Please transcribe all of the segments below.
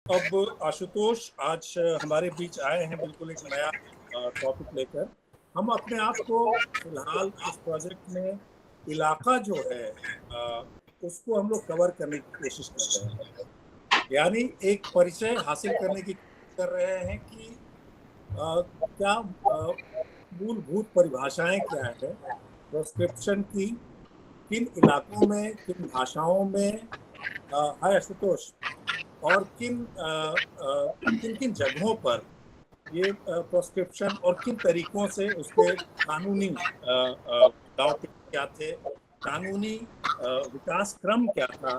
अब आशुतोष आज हमारे बीच आए हैं बिल्कुल एक नया टॉपिक लेकर। हम अपने आप को फिलहाल इस प्रोजेक्ट में इलाका जो है उसको हम लोग कवर करने की कोशिश कर रहे हैं, यानी एक परिचय हासिल करने की कोशिश कर रहे हैं कि क्या मूलभूत परिभाषाएं क्या है प्रोस्क्रिप्शन की, किन इलाकों में, किन भाषाओं में है आशुतोष, और किन किन जगहों पर ये प्रोस्क्रिप्शन और किन तरीकों से उसके कानूनी दाव पे क्या थे, कानूनी विकास क्रम क्या था,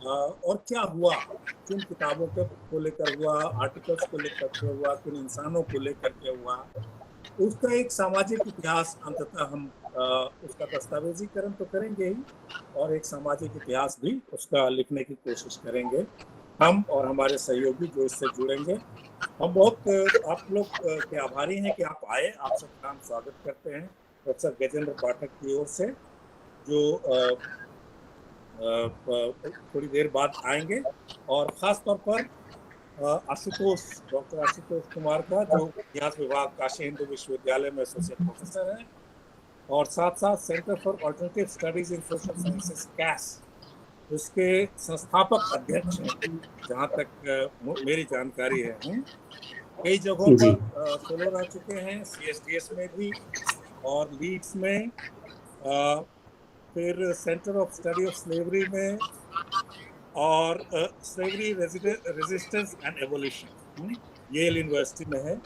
और क्या हुआ, किन किताबों को लेकर हुआ, आर्टिकल्स को लेकर के हुआ, किन इंसानों को लेकर के हुआ, उसका एक सामाजिक इतिहास अंततः हम उसका दस्तावेजीकरण तो करेंगे ही, और एक सामाजिक इतिहास भी उसका लिखने की कोशिश करेंगे हम और हमारे सहयोगी जो इससे जुड़ेंगे। हम बहुत आप लोग के आभारी हैं कि आप आए। आप सबका हम स्वागत करते हैं प्रोफेसर गजेंद्र पाठक की ओर से, जो थोड़ी देर बाद आएंगे, और ख़ास तौर पर डॉक्टर आशुतोष कुमार का, जो इतिहास विभाग काशी हिंदू विश्वविद्यालय में एसोसिएट प्रोफेसर हैं, और साथ साथ centre for alternative studies in social sciences CASS उसके संस्थापक अध्यक्ष हैं, जहाँ तक मेरी जानकारी है। कई जगहों पर फेलो रह चुके हैं, CSDS में भी और लीड्स में, फिर centre of study of slavery में, और slavery resistance and evolution Yale university में है।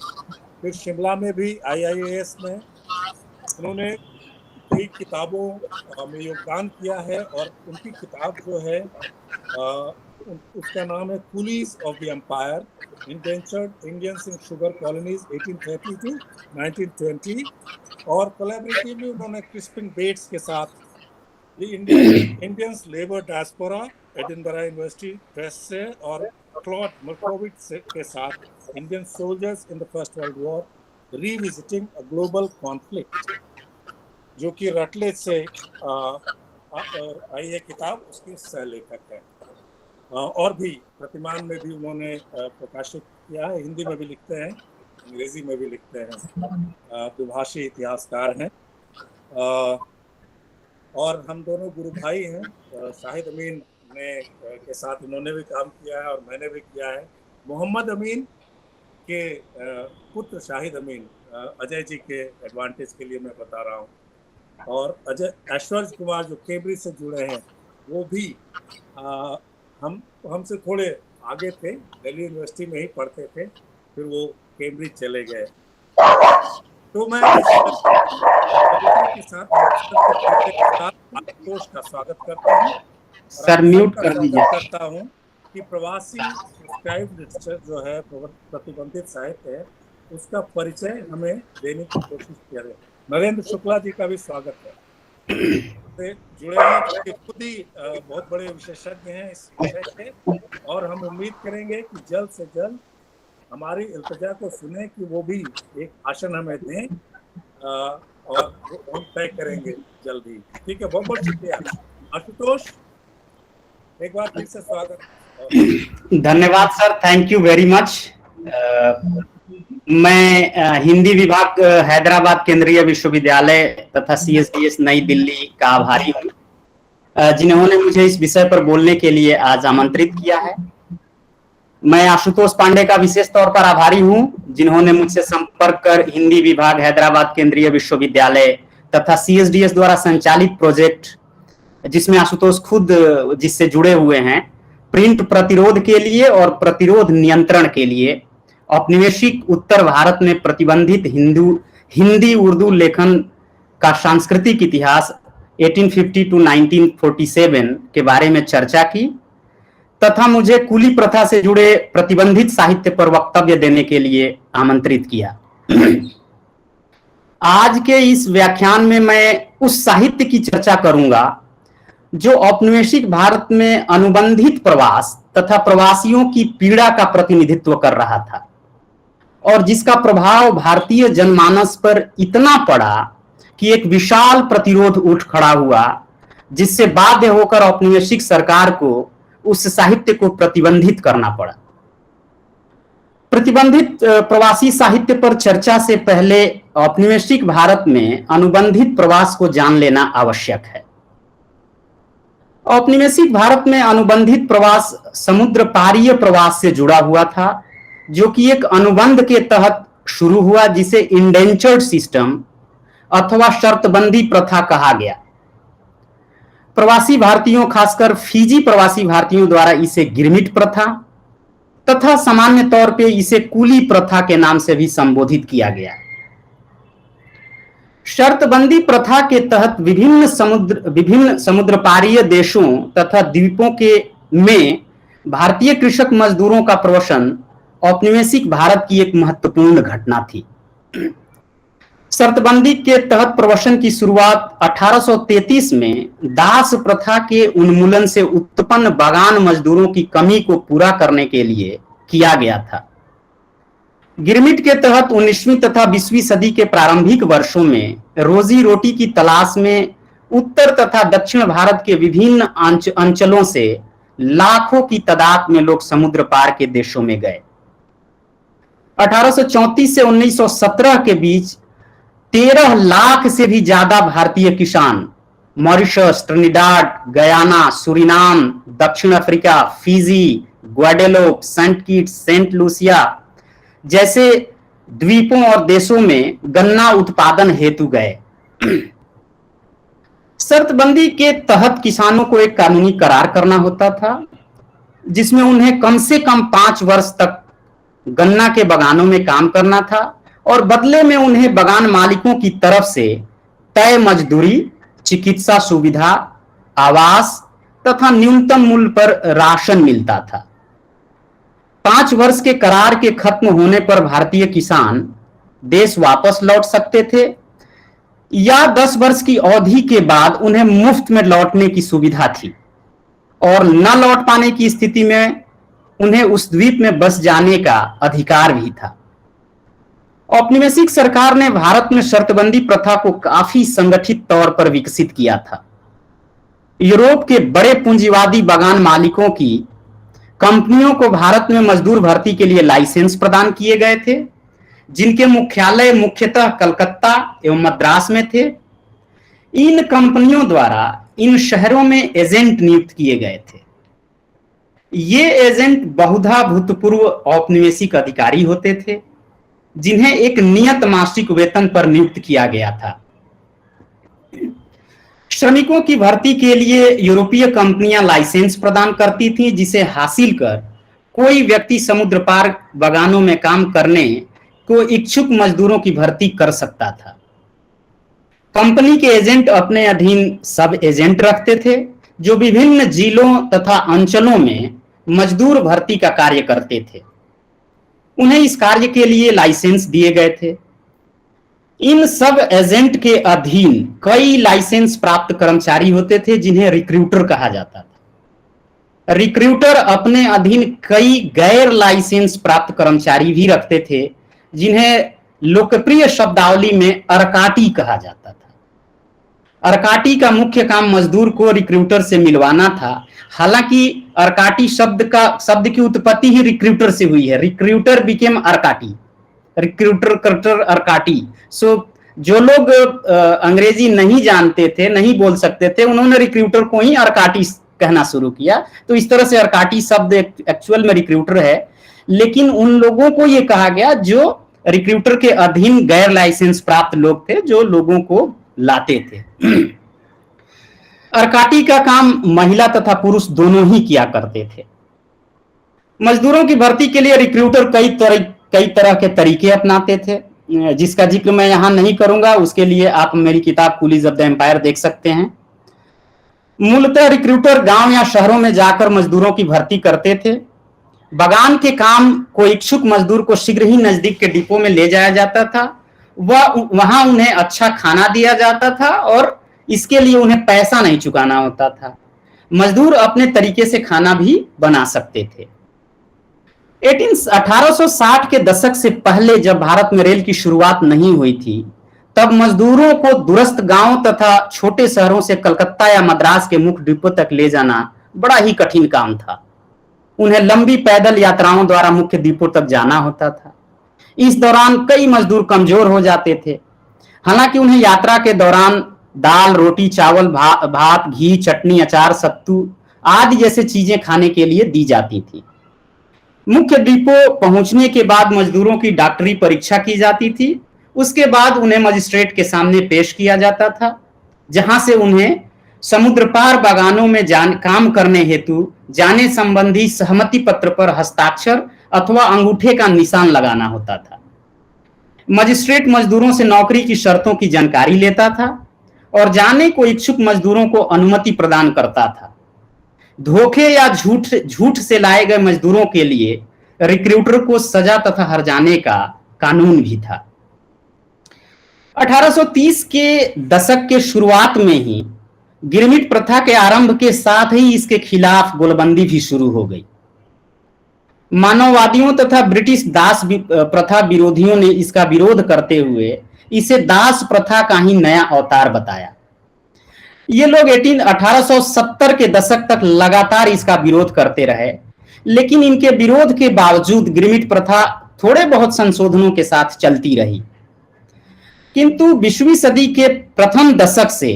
फिर शिमला में भी IIAS में उन्होंने कई किताबों में योगदान किया है, और उनकी किताब जो है उसका नाम है coolies of the empire, indentured Indians in sugar colonies 1830 to 1920, और कोलैबोरेटिव में उन्होंने क्रिस्पिन बेट्स के साथ the Indians labour diaspora Edinburgh university press से, और क्लॉड मर्कोविच के साथ Indian soldiers in the first world war revisiting a global conflict, जो कि रटलेज से आई है किताब, उसके सह लेखक है। और भी प्रतिमान में भी उन्होंने प्रकाशित किया है, हिंदी में भी लिखते हैं, अंग्रेजी में भी लिखते हैं, द्विभाषी इतिहासकार हैं। और हम दोनों गुरु भाई हैं। शाहिद अमीन के साथ इन्होंने भी काम किया है और मैंने भी किया है। मोहम्मद अमीन के पुत्र शाहिद अमीन, अजय जी के एडवांटेज के लिए मैं बता रहा हूँ, और अजय ऐश्वर्य कुमार जो कैम्ब्रिज से जुड़े हैं, वो भी हमसे थोड़े आगे थे, दिल्ली यूनिवर्सिटी में ही पढ़ते थे, फिर वो कैम्ब्रिज चले गए। तो मैं के साथ आशुतोष का स्वागत करता हूँ, सर म्यूट कर दीजिए। करता हूँ कि प्रवासी प्रिस्क्राइब्ड लिटरेचर जो है, प्रतिबंधित साहित्य है, उसका परिचय हमें देने की कोशिश करें। नरेंद्र शुक्ला जी का भी स्वागत है, से जुड़े हैं, क्योंकि खुद ही बहुत बड़े विशेषज्ञ हैं इस विषय से, और हम उम्मीद करेंगे कि जल्द से जल्द हमारी इल्तिजा को सुने कि वो भी एक भाषण हमें दें, और हम तय करेंगे जल्दी। ठीक है, बहुत बहुत शुक्रिया आशुतोष, एक बार फिर से स्वागत। धन्यवाद sir, thank you very much. मैं हिंदी विभाग हैदराबाद केंद्रीय विश्वविद्यालय तथा CSDS नई दिल्ली का आभारी हूँ, जिन्होंने मुझे इस विषय पर बोलने के लिए आज आमंत्रित किया है। मैं आशुतोष पांडे का विशेष तौर पर आभारी हूँ, जिन्होंने मुझसे संपर्क कर हिंदी विभाग हैदराबाद केंद्रीय विश्वविद्यालय तथा CSDS द्वारा संचालित प्रोजेक्ट, जिसमें आशुतोष खुद जिससे जुड़े हुए हैं, प्रिंट प्रतिरोध के लिए और प्रतिरोध नियंत्रण के लिए औपनिवेशिक उत्तर भारत में प्रतिबंधित हिंदी उर्दू लेखन का सांस्कृतिक इतिहास 1850 to 1947 के बारे में चर्चा की, तथा मुझे कुली प्रथा से जुड़े प्रतिबंधित साहित्य पर वक्तव्य देने के लिए आमंत्रित किया। आज के इस व्याख्यान में मैं उस साहित्य की चर्चा करूंगा जो औपनिवेशिक भारत में अनुबंधित प्रवास तथा प्रवासियों की पीड़ा का प्रतिनिधित्व कर रहा था, और जिसका प्रभाव भारतीय जनमानस पर इतना पड़ा कि एक विशाल प्रतिरोध उठ खड़ा हुआ, जिससे बाध्य होकर औपनिवेशिक सरकार को उस साहित्य को प्रतिबंधित करना पड़ा। प्रतिबंधित प्रवासी साहित्य पर चर्चा से पहले औपनिवेशिक भारत में अनुबंधित प्रवास को जान लेना आवश्यक है। औपनिवेशिक भारत में अनुबंधित प्रवास समुद्र पारीय प्रवास से जुड़ा हुआ था, जो कि एक अनुबंध के तहत शुरू हुआ, जिसे इंडेंचर्ड सिस्टम अथवा शर्तबंदी प्रथा कहा गया। प्रवासी भारतीयों, खासकर फीजी प्रवासी भारतीयों द्वारा इसे गिरमिट प्रथा तथा सामान्य तौर पे इसे कूली प्रथा के नाम से भी संबोधित किया गया। शर्तबंदी प्रथा के तहत विभिन्न समुद्रपारीय देशों तथा द्वीपों के में भारतीय कृषक मजदूरों का प्रवसन औपनिवेशिक भारत की एक महत्वपूर्ण घटना थी। शर्तबंदी के तहत प्रवसन की शुरुआत 1833 में दास प्रथा के उन्मूलन से उत्पन्न बागान मजदूरों की कमी को पूरा करने के लिए किया गया था। गिरमिट के तहत 19वीं तथा 20वीं सदी के प्रारंभिक वर्षों में रोजी रोटी की तलाश में उत्तर तथा दक्षिण भारत के विभिन्न अंचलों से लाखों की तादाद में लोग समुद्र पार के देशों में गए। 1834 से 1917 के बीच 13 लाख से भी ज्यादा भारतीय किसान मॉरिशस, ट्रिनिडाड, गयाना, सुरिनाम, दक्षिण Africa, Fiji, Guadeloupe, Saint Kitts, Saint Lucia जैसे द्वीपों और देशों में गन्ना उत्पादन हेतु गए। शर्तबंदी के तहत किसानों को एक कानूनी करार करना होता था, जिसमें उन्हें कम से कम 5 वर्ष तक गन्ना के बागानों में काम करना था और बदले में उन्हें बागान मालिकों की तरफ से तय मजदूरी, चिकित्सा सुविधा, आवास तथा न्यूनतम मूल्य पर राशन मिलता था। 5 वर्ष के करार के खत्म होने पर भारतीय किसान देश वापस लौट सकते थे या 10 वर्ष की अवधि के बाद उन्हें मुफ्त में लौटने की सुविधा थी और न लौट पाने की स्थिति में उन्हें उस द्वीप में बस जाने का अधिकार भी था। औपनिवेशिक सरकार ने भारत में शर्तबंदी प्रथा को काफी संगठित तौर पर विकसित किया था। यूरोप के बड़े पूंजीवादी बागान मालिकों की कंपनियों को भारत में मजदूर भर्ती के लिए लाइसेंस प्रदान किए गए थे, जिनके मुख्यालय मुख्यतः कलकत्ता एवं मद्रास में थे। इन कंपनियों द्वारा इन शहरों में एजेंट नियुक्त किए गए थे। ये एजेंट बहुधा भूतपूर्व औपनिवेशिक अधिकारी होते थे, जिन्हें एक नियत मासिक वेतन पर नियुक्त किया गया था। श्रमिकों की भर्ती के लिए यूरोपीय कंपनियां लाइसेंस प्रदान करती थीं, जिसे हासिल कर कोई व्यक्ति समुद्र पार बागानों में काम करने को इच्छुक मजदूरों की भर्ती कर सकता था। कंपनी के एजेंट अपने अधीन सब एजेंट रखते थे, जो विभिन्न जिलों तथा अंचलों में मजदूर भर्ती का कार्य करते थे। उन्हें इस कार्य के लिए लाइसेंस दिए गए थे। इन सब एजेंट के अधीन कई लाइसेंस प्राप्त कर्मचारी होते थे, जिन्हें रिक्रूटर कहा जाता था। रिक्रूटर अपने अधीन कई गैर लाइसेंस प्राप्त कर्मचारी भी रखते थे, जिन्हें लोकप्रिय शब्दावली में अरकाटी कहा जाता था। अरकाटी का मुख्य काम मजदूर को रिक्रूटर से मिलवाना था। हालांकि अरकाटी शब्द की उत्पत्ति ही रिक्रूटर से हुई है। रिक्रूटर बिकेम अरकाटी, रिक्रूटर करटर अरकाटी। सो जो लोग अंग्रेजी नहीं जानते थे, नहीं बोल सकते थे, उन्होंने रिक्रूटर को ही अरकाटी कहना शुरू किया। तो इस तरह से अरकाटी शब्द एक्चुअल में रिक्रूटर है, लेकिन उन लोगों को यह कहा गया जो रिक्रूटर के अधीन गैर लाइसेंस प्राप्त लोग थे, जो लोगों को लाते थे। अरकाटी का काम महिला तथा पुरुष दोनों ही किया करते थे। मजदूरों की भर्ती के लिए रिक्रूटर कई तरह के तरीके अपनाते थे, जिसका जिक्र मैं यहां नहीं करूंगा। उसके लिए आप मेरी किताब कूलीज ऑफ द एम्पायर देख सकते हैं। मूलतः रिक्रूटर गांव या शहरों में जाकर मजदूरों की भर्ती करते थे। बागान के काम को इच्छुक मजदूर को शीघ्र ही नजदीक के डिपो में ले जाया जाता था। वहां उन्हें अच्छा खाना दिया जाता था और इसके लिए उन्हें पैसा नहीं चुकाना होता था। मजदूर अपने तरीके से खाना भी बना सकते थे। 1860 के दशक से पहले, जब भारत में रेल की शुरुआत नहीं हुई थी, तब मजदूरों को दूरस्थ गांव तथा छोटे शहरों से कलकत्ता या मद्रास के मुख्य डिपो तक ले जाना बड़ा ही कठिन काम था। उन्हें लंबी पैदल यात्राओं द्वारा मुख्य द्वीपों तक जाना होता था। इस दौरान कई मजदूर कमजोर हो जाते थे। हालांकि उन्हें यात्रा के दौरान दाल, रोटी, चावल, भात, घी, चटनी, अचार, सत्तू आदि जैसे चीजें खाने के लिए दी जाती थी। मुख्य द्वीपों पहुंचने के बाद मजदूरों की डॉक्टरी परीक्षा की जाती थी। उसके बाद उन्हें मजिस्ट्रेट के सामने पेश किया जाता था, जहां से उन्हें समुद्र पार बागानों में काम करने हेतु जाने संबंधी सहमति पत्र पर हस्ताक्षर अथवा अंगूठे का निशान लगाना होता था। मजिस्ट्रेट मजदूरों से नौकरी की शर्तों की जानकारी लेता था और जाने को इच्छुक मजदूरों को अनुमति प्रदान करता था। धोखे या झूठ से लाए गए मजदूरों के लिए रिक्रूटर को सजा तथा हर्जाने का कानून भी था। 1830 के दशक के शुरुआत में ही गिरमिट प्रथा के आरंभ के साथ ही इसके खिलाफ गोलबंदी भी शुरू हो गई। मानववादियों तथा ब्रिटिश दास प्रथा विरोधियों ने इसका विरोध करते हुए इसे दास प्रथा का ही नया अवतार बताया। ये लोग 1870 के दशक तक लगातार इसका विरोध करते रहे, लेकिन इनके विरोध के बावजूद गिरमिट प्रथा थोड़े बहुत संशोधनों के साथ चलती रही। किंतु 20वीं सदी के प्रथम दशक से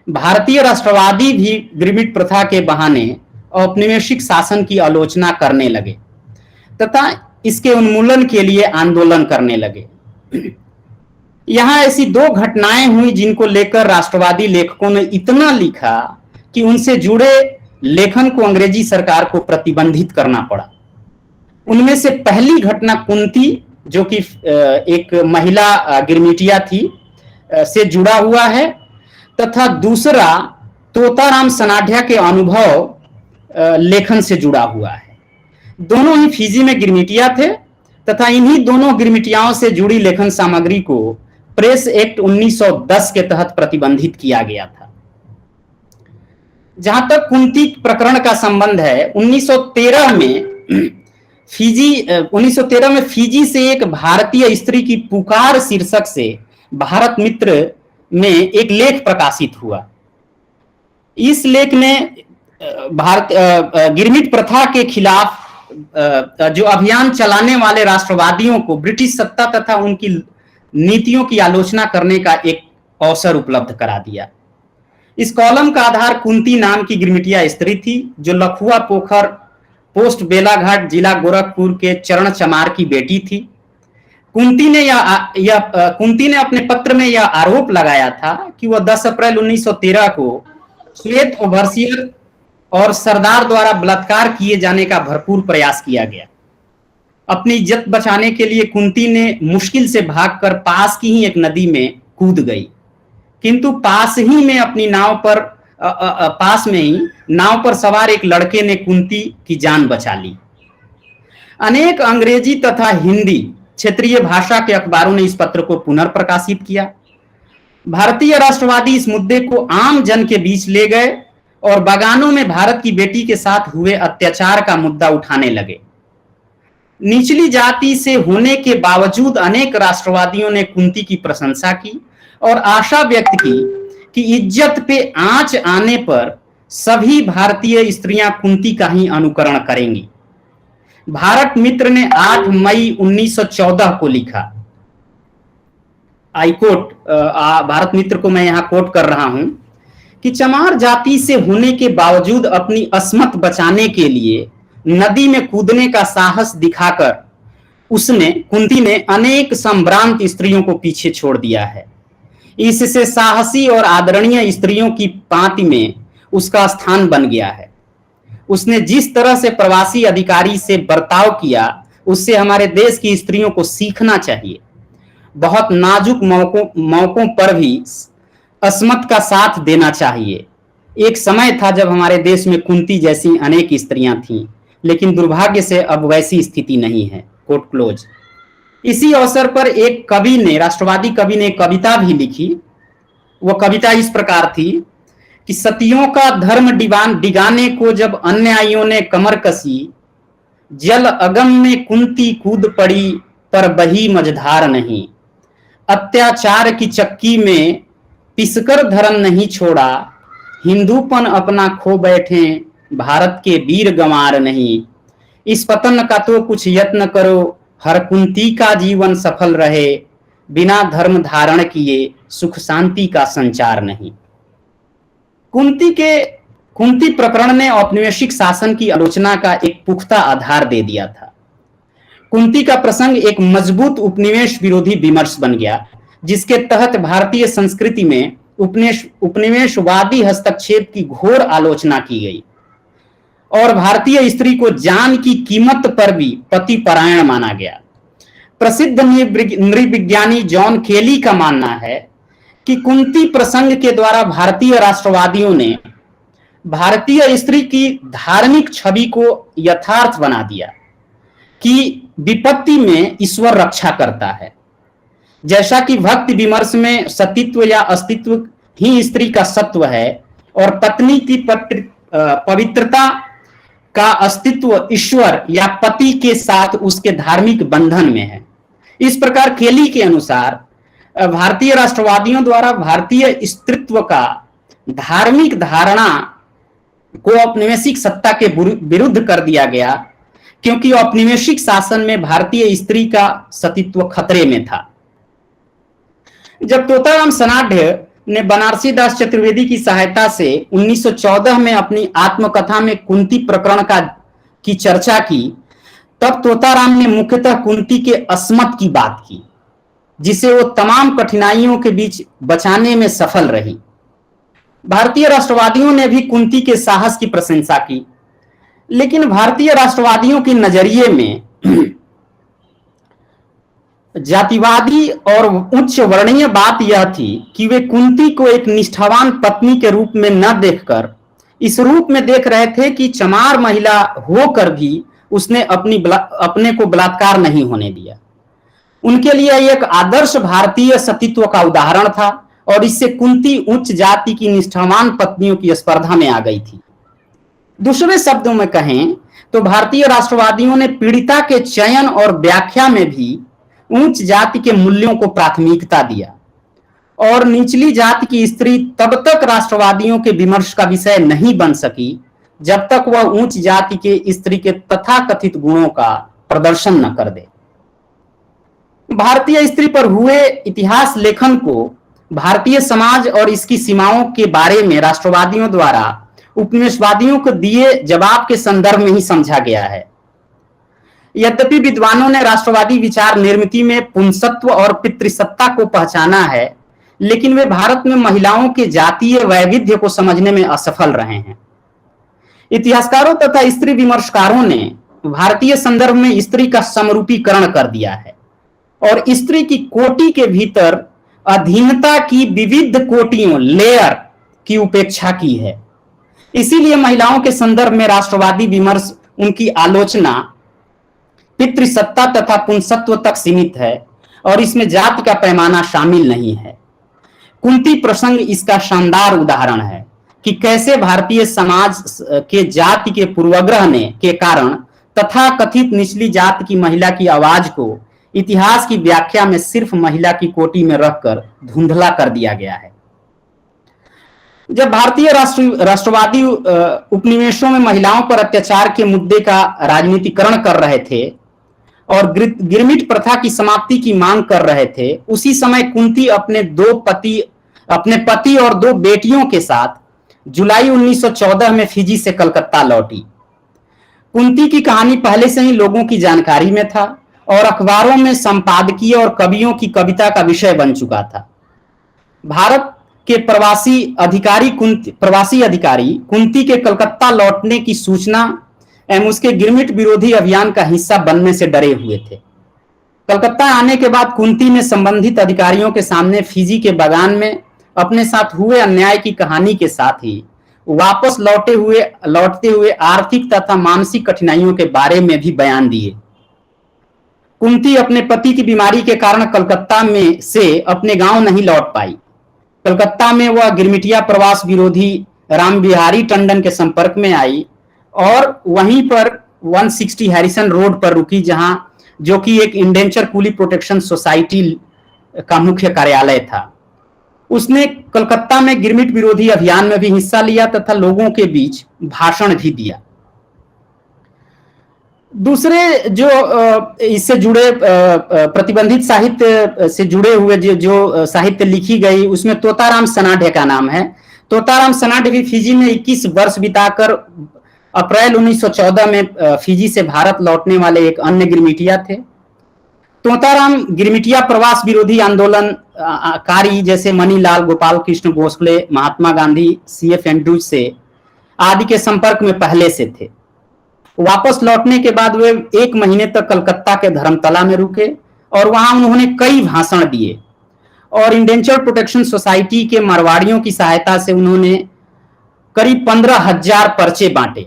भारतीय राष्ट्रवादी भी गिरमिट प्रथा के बहाने औपनिवेशिक शासन की आलोचना करने लगे तथा इसके उन्मूलन के लिए आंदोलन करने लगे। यहां ऐसी दो घटनाएं हुई जिनको लेकर राष्ट्रवादी लेखकों ने इतना लिखा कि उनसे जुड़े लेखन को अंग्रेजी सरकार को प्रतिबंधित करना पड़ा। उनमें से पहली घटना कुंती, जो कि एक महिला गिरमिटिया थी, से जुड़ा हुआ है, तथा दूसरा तोताराम सनाढ्या के अनुभव लेखन से जुड़ा हुआ है। दोनों ही फिजी में गिरमिटिया थे तथा इन्हीं दोनों गिरमिटियाओं से जुड़ी लेखन सामग्री को प्रेस एक्ट 1910 के तहत प्रतिबंधित किया गया था। जहां तक कुंती प्रकरण का संबंध है, 1913 में फिजी से एक भारतीय स्त्री की पुकार शीर्षक से भारत मित्र में एक लेख प्रकाशित हुआ। इस लेख ने गिरमिट प्रथा के खिलाफ जो अभियान चलाने वाले राष्ट्रवादियों को ब्रिटिश सत्ता तथा उनकी नीतियों की आलोचना करने का एक अवसर उपलब्ध करा दिया। इस कॉलम का आधार कुंती नाम की गिरमिटिया स्त्री थी, जो लखुआ पोखर पोस्ट बेलाघाट जिला गोरखपुर के चरण चमार की बेटी थी। कुंती ने अपने पत्र में यह आरोप लगाया था कि वह 10 अप्रैल 1913 को श्वेत ओवरसियर और सरदार द्वारा बलात्कार किए जाने का भरपूर प्रयास किया गया। अपनी इज्जत बचाने के लिए कुंती ने मुश्किल से भागकर पास की ही एक नदी में कूद गई, किंतु पास में ही नाव पर सवार एक लड़के ने कुंती की जान बचा ली। अनेक अंग्रेजी तथा हिंदी क्षेत्रीय भाषा के अखबारों ने इस पत्र को पुनर्प्रकाशित किया। भारतीय राष्ट्रवादी इस मुद्दे को आम जन के बीच ले गए और बागानों में भारत की बेटी के साथ हुए अत्याचार का मुद्दा उठाने लगे। निचली जाति से होने के बावजूद अनेक राष्ट्रवादियों ने कुंती की प्रशंसा की और आशा व्यक्त की कि इज्जत पे आंच आने पर सभी भारतीय स्त्रियां कुंती का ही अनुकरण करेंगी। भारत मित्र ने 8 मई 1914 को लिखा, आई कोट, भारत मित्र को मैं यहां कोट कर रहा हूं, कि चमार जाति से होने के बावजूद अपनी अस्मत बचाने के लिए नदी में कूदने का साहस दिखाकर कुंती ने अनेक संभ्रांत स्त्रियों को पीछे छोड़ दिया है। इससे साहसी और आदरणीय स्त्रियों की पांति में उसका स्थान बन गया है। उसने जिस तरह से प्रवासी अधिकारी से बर्ताव किया, उससे हमारे देश की स्त्रियों को सीखना चाहिए। बहुत नाजुक मौकों पर भी अस्मत का साथ देना चाहिए। एक समय था जब हमारे देश में कुंती जैसी अनेक स्त्रियां थीं, लेकिन दुर्भाग्य से अब वैसी स्थिति नहीं है। Quote close. इसी अवसर पर एक कवि ने, राष्ट्रवादी कवि ने कविता भी लिखी। वह कविता इस प्रकार थी कि सतियों का धर्म डिगाने को जब अन्यायियों ने कमर कसी, जल अगम में कुंती कूद पड़ी पर बही मझधार नहीं। अत्याचार की चक्की में पिसकर धर्म नहीं छोड़ा, हिंदूपन अपना खो बैठे भारत के वीर गंवार नहीं। इस पतन का तो कुछ यत्न करो, हर कुंती का जीवन सफल रहे, बिना धर्म धारण किए सुख शांति का संचार नहीं। कुंती प्रकरण ने औपनिवेशिक शासन की आलोचना का एक पुख्ता आधार दे दिया था। कुंती का प्रसंग एक मजबूत उपनिवेश विरोधी विमर्श बन गया, जिसके तहत भारतीय संस्कृति में उपनिवेशवादी हस्तक्षेप की घोर आलोचना की गई और भारतीय स्त्री को जान की कीमत पर भी पतिपरायण माना गया। प्रसिद्ध नृविज्ञानी जॉन केली का मानना है कि कुंती प्रसंग के द्वारा भारतीय राष्ट्रवादियों ने भारतीय स्त्री की धार्मिक छवि को यथार्थ बना दिया कि विपत्ति में ईश्वर रक्षा करता है। जैसा कि भक्ति विमर्श में सतीत्व या अस्तित्व ही स्त्री का सत्व है और पत्नी की पवित्रता का अस्तित्व ईश्वर या पति के साथ उसके धार्मिक बंधन में है। इस प्रकार केली के अनुसार भारतीय राष्ट्रवादियों द्वारा भारतीय स्त्रीत्व का धार्मिक धारणा को औपनिवेशिक सत्ता के विरुद्ध कर दिया गया, क्योंकि औपनिवेशिक शासन में भारतीय स्त्री का सतीत्व खतरे में था। जब तोताराम सनाढ़ ने बनारसी दास चतुर्वेदी की सहायता से 1914 में अपनी आत्मकथा में कुंती प्रकरण की चर्चा की, तब तोताराम ने मुख्यतः कुंती के अस्मत की बात की, जिसे वो तमाम कठिनाइयों के बीच बचाने में सफल रही। भारतीय राष्ट्रवादियों ने भी कुंती के साहस की प्रशंसा की, लेकिन भारतीय राष्ट्रवादियों के नजरिए में जातिवादी और उच्च वर्णीय बात यह थी कि वे कुंती को एक निष्ठावान पत्नी के रूप में न देखकर इस रूप में देख रहे थे कि चमार महिला होकर भी उसने अपने को बलात्कार नहीं होने दिया। उनके लिए एक आदर्श भारतीय सतीत्व का उदाहरण था और इससे कुंती उच्च जाति की निष्ठावान पत्नियों की स्पर्धा में आ गई थी। दूसरे शब्दों में कहें तो भारतीय राष्ट्रवादियों ने पीड़िता के चयन और व्याख्या में भी उच्च जाति के मूल्यों को प्राथमिकता दिया और निचली जाति की स्त्री तब तक राष्ट्रवादियों के विमर्श का विषय नहीं बन सकी जब तक वह उच्च जाति के स्त्री के तथाकथित गुणों का प्रदर्शन न कर दे। भारतीय स्त्री पर हुए इतिहास लेखन को भारतीय समाज और इसकी सीमाओं के बारे में राष्ट्रवादियों द्वारा उपनिवेशवादियों को दिए जवाब के संदर्भ में ही समझा गया है। यद्यपि विद्वानों ने राष्ट्रवादी विचार निर्मिति में पुंसत्व और पितृसत्ता को पहचाना है, लेकिन वे भारत में महिलाओं के जातीय वैविध्य को समझने में असफल रहे हैं। इतिहासकारों तथा स्त्री विमर्शकारों ने भारतीय संदर्भ में स्त्री का समरूपीकरण कर दिया है और स्त्री की कोटि के भीतर अधीनता की विविध कोटियों लेयर की उपेक्षा की है। इसीलिए महिलाओं के संदर्भ में राष्ट्रवादी विमर्श उनकी आलोचना पितृसत्ता तथा पुंसत्व तक सीमित है और इसमें जाति का पैमाना शामिल नहीं है। कुंती प्रसंग इसका शानदार उदाहरण है कि कैसे भारतीय समाज के जाति के पूर्वाग्रह के कारण तथा कथित निचली जाति की महिला की आवाज को इतिहास की व्याख्या में सिर्फ महिला की कोटि में रखकर धुंधला कर दिया गया है। जब भारतीय राष्ट्रवादी उपनिवेशों में महिलाओं पर अत्याचार के मुद्दे का राजनीतिकरण कर रहे थे और गिरमिट प्रथा की समाप्ति की मांग कर रहे थे, उसी समय कुंती अपने पति और 2 बेटियों के साथ जुलाई 1914 में फिजी से कलकत्ता लौटी। कुंती की कहानी पहले से ही लोगों की जानकारी में था और अखबारों में संपादकीय और कवियों की कविता का विषय बन चुका था। भारत के प्रवासी अधिकारी कुंती के कलकत्ता लौटने की सूचना एवं उसके गिरमिट विरोधी अभियान का हिस्सा बनने से डरे हुए थे। कलकत्ता आने के बाद कुंती ने संबंधित अधिकारियों के सामने फिजी के बागान में अपने साथ हुए अन्याय की कहानी के साथ ही वापस लौटते हुए आर्थिक तथा मानसिक कठिनाइयों के बारे में भी बयान दिए। कुंती अपने पति की बीमारी के कारण कलकत्ता में से अपने गांव नहीं लौट पाई। कलकत्ता में वह गिरमिटिया प्रवास विरोधी रामबिहारी टंडन के संपर्क में आई और वहीं पर 160 हैरिसन रोड पर रुकी, जहां जो कि एक इंडेंचर कूली प्रोटेक्शन सोसाइटी का मुख्य कार्यालय था। उसने कलकत्ता में गिरमिट विरोधी अभियान में भी हिस्सा लिया तथा लोगों के बीच भाषण भी दिया। दूसरे जो इससे जुड़े प्रतिबंधित साहित्य से जुड़े हुए जो साहित्य लिखी गई, उसमें तोताराम सनाडे का नाम है। तोताराम सनाडे भी फिजी में 21 वर्ष बिताकर अप्रैल 1914 में फिजी से भारत लौटने वाले एक अन्य गिरमिटिया थे। तोताराम गिरमिटिया प्रवास विरोधी आंदोलन कारी जैसे मणिलाल, गोपाल कृष्ण गोखले, महात्मा गांधी, CF एंड्रूज से आदि के संपर्क में पहले से थे। वापस लौटने के बाद वे 1 महीने तक कलकत्ता के धर्मतला में रुके और वहां उन्होंने कई भाषण दिए और इंडेंचर्ड प्रोटेक्शन सोसाइटी के मारवाड़ियों की सहायता से उन्होंने करीब 15,000 पर्चे बांटे।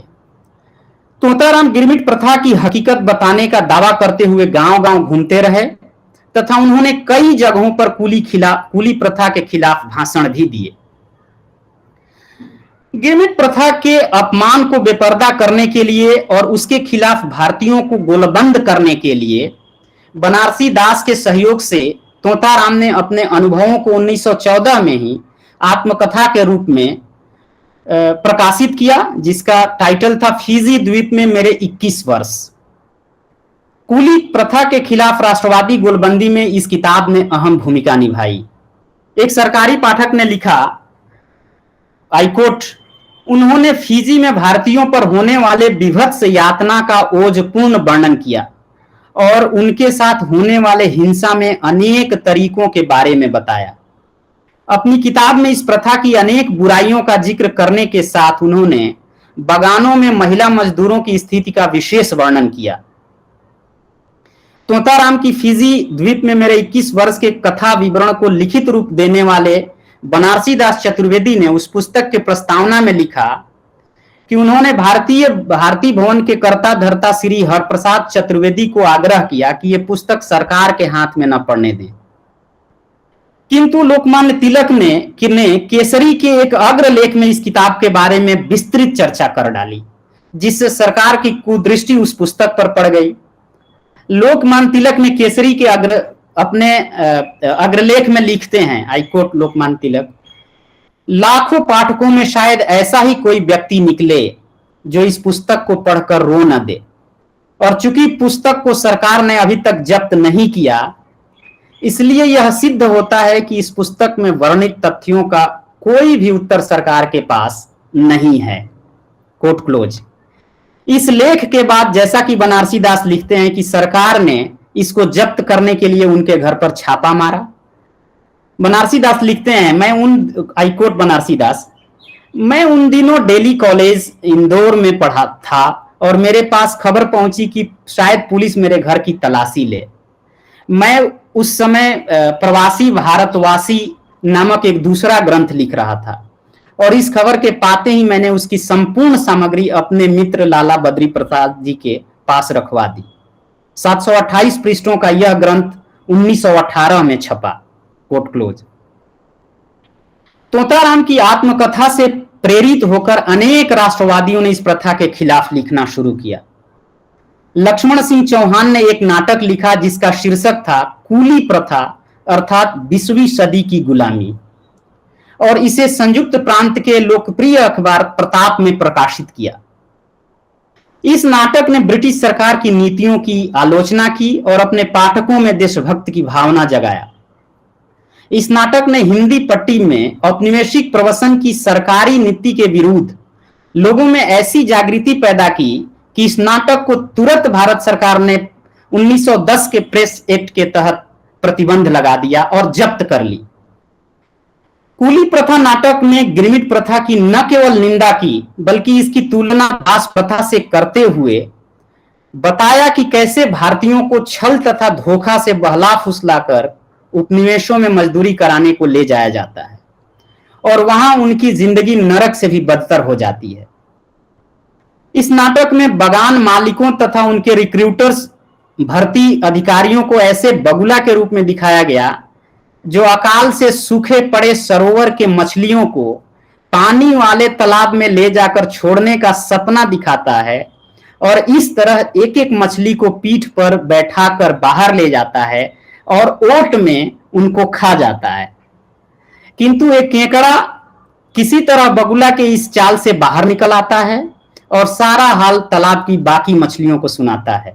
तोताराम गिरमिट प्रथा की हकीकत बताने का दावा करते हुए गांव-गांव घूमते रहे तथा उन्होंने कई जगहों पर कुली प्रथा के खिलाफ भाषण भी दिए। गिरमिट प्रथा के अपमान को बेपर्दा करने के लिए और उसके खिलाफ भारतीयों को गोलबंद करने के लिए बनारसी दास के सहयोग से तोताराम ने अपने अनुभवों को 1914 में ही आत्मकथा के रूप में प्रकाशित किया, जिसका टाइटल था फिजी द्वीप में मेरे 21 वर्ष। कुली प्रथा के खिलाफ राष्ट्रवादी गोलबंदी में इस किताब ने अहम भूमिका निभाई। एक सरकारी पाठक ने लिखा, आई कोट, उन्होंने फिजी में भारतीयों पर होने वाले विभत्स यातना का ओजपूर्ण वर्णन किया और उनके साथ होने वाले हिंसा में अनेक तरीकों के बारे में बताया। अपनी किताब में इस प्रथा की अनेक बुराइयों का जिक्र करने के साथ उन्होंने बागानों में महिला मजदूरों की स्थिति का विशेष वर्णन किया। तोताराम की फिजी द्वीप में मेरे 21 वर्ष के कथा विवरण को लिखित रूप देने वाले बनारसी दास चतुर्वेदी ने उस पुस्तक के प्रस्तावना में लिखा कि उन्होंने भारती भवन के कर्ता धर्ता श्री हरप्रसाद चतुर्वेदी को आग्रह किया कि यह पुस्तक सरकार के हाथ में न पड़ने दें, किंतु लोकमान्य तिलक ने केसरी के एक अग्रलेख में इस किताब के बारे में विस्तृत चर्चा कर डाली, जिससे सरकार की कुदृष्टि उस पुस्तक पर पड़ गई। लोकमान्य तिलक ने केसरी के अपने अग्रलेख में लिखते हैं, आई कोट लोकमान्य तिलक, लाखों पाठकों में शायद ऐसा ही कोई व्यक्ति निकले जो इस पुस्तक को पढ़कर रो न दे, और चूंकि पुस्तक को सरकार ने अभी तक जब्त नहीं किया, इसलिए यह सिद्ध होता है कि इस पुस्तक में वर्णित तथ्यों का कोई भी उत्तर सरकार के पास नहीं है। Quote close. इस लेख के बाद जैसा कि बनारसी दास लिखते हैं कि सरकार ने इसको जब्त करने के लिए उनके घर पर छापा मारा। बनारसी दास लिखते हैं, आई कोट बनारसी दास, मैं उन दिनों दिल्ली कॉलेज इंदौर में पढ़ा था और मेरे पास खबर पहुंची कि शायद पुलिस मेरे घर की तलाशी ले। मैं उस समय प्रवासी भारतवासी नामक एक दूसरा ग्रंथ लिख रहा था और इस खबर के पाते ही मैंने उसकी संपूर्ण सामग्री अपने मित्र लाला बद्री प्रसाद जी के पास रखवा दी। 728 पृष्ठों का यह ग्रंथ 1918 में छपा। Quote close. तोताराम की आत्मकथा से प्रेरित होकर अनेक राष्ट्रवादियों ने इस प्रथा के खिलाफ लिखना शुरू किया। लक्ष्मण सिंह चौहान ने एक नाटक लिखा जिसका शीर्षक था कुली प्रथा अर्थात 20वीं सदी की गुलामी, और इसे संयुक्त प्रांत के लोकप्रिय अखबार प्रताप में प्रकाशित किया। इस नाटक ने ब्रिटिश सरकार की नीतियों की आलोचना की और अपने पाठकों में देशभक्त की भावना जगाया। इस नाटक ने हिंदी पट्टी में औपनिवेशिक प्रवसन की सरकारी नीति के विरुद्ध लोगों में ऐसी जागृति पैदा की कि इस नाटक को तुरंत भारत सरकार ने 1910 के प्रेस एक्ट के तहत प्रतिबंध लगा दिया और जब्त कर ली। कुली प्रथा नाटक में गिरमिट प्रथा की न केवल निंदा की बल्कि इसकी तुलना दास प्रथा से करते हुए बताया कि कैसे भारतीयों को छल तथा धोखा से बहला फुसलाकर उपनिवेशों में मजदूरी कराने को ले जाया जाता है और वहां उनकी जिंदगी नरक से भी बदतर हो जाती है। इस नाटक में बागान मालिकों तथा उनके रिक्रूटर्स भर्ती अधिकारियों को ऐसे बगुला के रूप में दिखाया गया जो अकाल से सूखे पड़े सरोवर के मछलियों को पानी वाले तालाब में ले जाकर छोड़ने का सपना दिखाता है और इस तरह एक एक मछली को पीठ पर बैठाकर बाहर ले जाता है और ओट में उनको खा जाता है। किंतु एक केकड़ा किसी तरह बगुला के इस चाल से बाहर निकल आता है और सारा हाल तालाब की बाकी मछलियों को सुनाता है।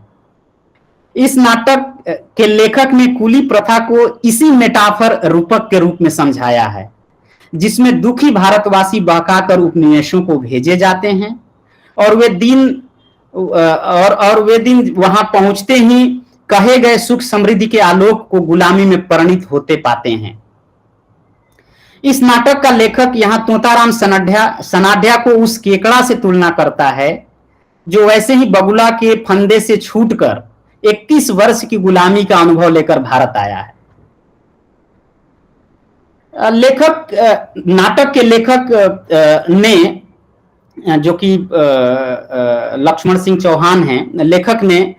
इस नाटक के लेखक ने कुली प्रथा को इसी मेटाफर रूपक के रूप में समझाया है, जिसमें दुखी भारतवासी बहकाकर उपनिवेशों को भेजे जाते हैं और वे दिन वहां पहुंचते ही कहे गए सुख समृद्धि के आलोक को गुलामी में परिणित होते पाते हैं। इस नाटक का लेखक यहां तोताराम सनाढ्या को उस केकड़ा से तुलना करता है जो वैसे ही बगुला के फंदे से छूटकर 21 वर्ष की गुलामी का अनुभव लेकर भारत आया है। नाटक के लेखक ने, जो कि लक्ष्मण सिंह चौहान हैं, लेखक ने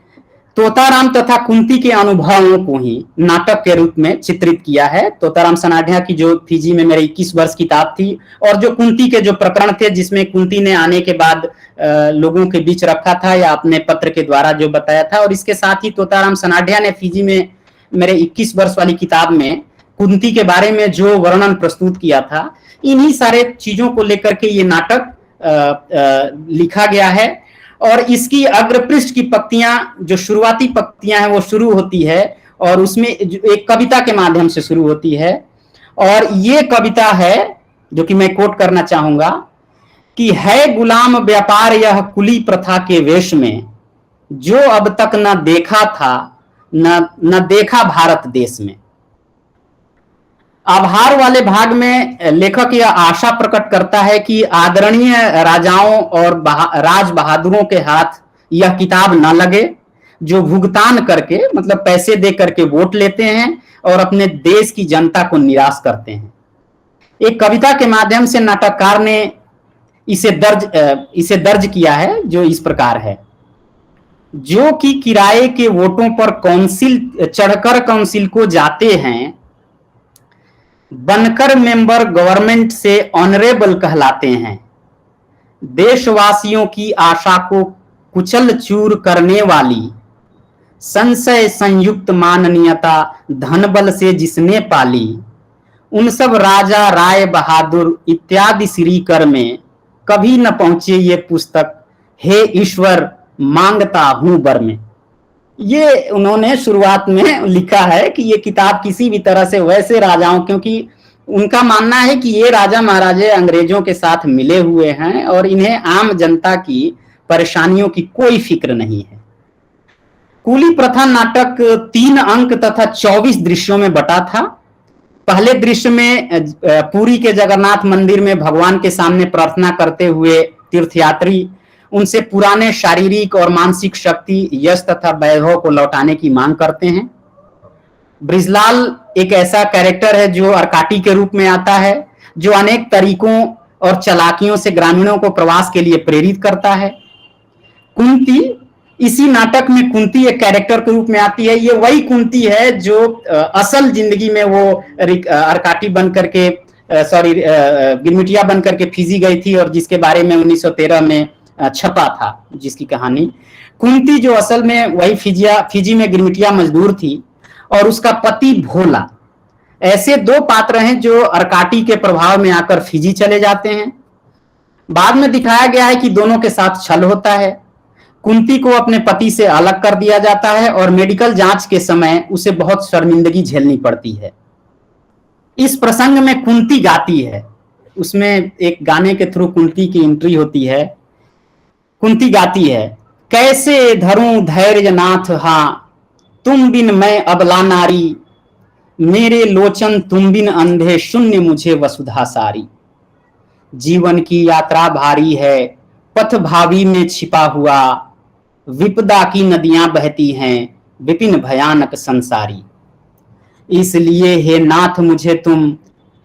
तोताराम तथा कुंती के अनुभवों को ही नाटक के रूप में चित्रित किया है। तोताराम सनाढ्या की जो फिजी में मेरे 21 वर्ष किताब थी, और जो कुंती के जो प्रकरण थे जिसमें कुंती ने आने के बाद लोगों के बीच रखा था या अपने पत्र के द्वारा जो बताया था, और इसके साथ ही तोताराम सनाढ्या ने फिजी में मेरे 21 वर्ष वाली किताब में कुंती के बारे में जो वर्णन प्रस्तुत किया था, इन्हीं सारे चीजों को लेकर के ये नाटक लिखा गया है। और इसकी अग्रपृष्ठ की पंक्तियां, जो शुरुआती पंक्तियां हैं, वो शुरू होती है और उसमें एक कविता के माध्यम से शुरू होती है। और ये कविता है जो कि मैं कोट करना चाहूंगा कि है गुलाम व्यापार यह कुली प्रथा के वेश में, जो अब तक न देखा था न देखा भारत देश में। आभार वाले भाग में लेखक यह आशा प्रकट करता है कि आदरणीय राजाओं और राज बहादुरों के हाथ यह किताब न लगे, जो भुगतान करके, मतलब पैसे दे करके वोट लेते हैं और अपने देश की जनता को निराश करते हैं। एक कविता के माध्यम से नाटककार ने इसे दर्ज किया है, जो इस प्रकार है। जो कि किराए के वोटों पर चढ़कर काउंसिल को जाते हैं, बनकर मेंबर गवर्नमेंट से ऑनरेबल कहलाते हैं। देशवासियों की आशा को कुचल चूर करने वाली संशय संयुक्त माननीयता धन बल से जिसने पाली, उन सब राजा राय बहादुर इत्यादि श्री कर में कभी न पहुंचे ये पुस्तक, हे ईश्वर मांगता हूं बर में। ये उन्होंने शुरुआत में लिखा है कि ये किताब किसी भी तरह से वैसे राजाओं, क्योंकि उनका मानना है कि ये राजा महाराजे अंग्रेजों के साथ मिले हुए हैं और इन्हें आम जनता की परेशानियों की कोई फिक्र नहीं है। कुली प्रथा नाटक 3 अंक तथा 24 दृश्यों में बटा था। पहले दृश्य में पुरी के जगन्नाथ मंदिर में भगवान के सामने प्रार्थना करते हुए तीर्थयात्री उनसे पुराने शारीरिक और मानसिक शक्ति, यश तथा वैभव को लौटाने की मांग करते हैं। ब्रिजलाल एक ऐसा कैरेक्टर है जो अर्काटी के रूप में आता है, जो अनेक तरीकों और चालाकियों से ग्रामीणों को प्रवास के लिए प्रेरित करता है। कुंती, इसी नाटक में कुंती एक कैरेक्टर के रूप में आती है। ये वही कुंती है जो असल जिंदगी में वो अर्काटी बन करके गिरमिटिया बन करके फिजी गई थी और जिसके बारे में 1913 में छपा था, जिसकी कहानी। कुंती जो असल में वही फिजी में गिरमिटिया मजदूर थी और उसका पति भोला, ऐसे 2 पात्र हैं जो अर्काटी के प्रभाव में आकर फिजी चले जाते हैं। बाद में दिखाया गया है कि दोनों के साथ छल होता है। कुंती को अपने पति से अलग कर दिया जाता है और मेडिकल जांच के समय उसे बहुत शर्मिंदगी झेलनी पड़ती है। इस प्रसंग में कुंती गाती है, उसमें एक गाने के थ्रू कुंती की एंट्री होती है। कुंती गाती है, कैसे धरूं धैर्य नाथ हाँ, तुम बिन मैं अबला नारी, मेरे लोचन तुम बिन अंधे, शून्य मुझे वसुधा सारी। जीवन की यात्रा भारी है, पथ भावी में छिपा हुआ, विपदा की नदियां बहती हैं, विपिन भयानक संसारी। इसलिए हे नाथ मुझे तुम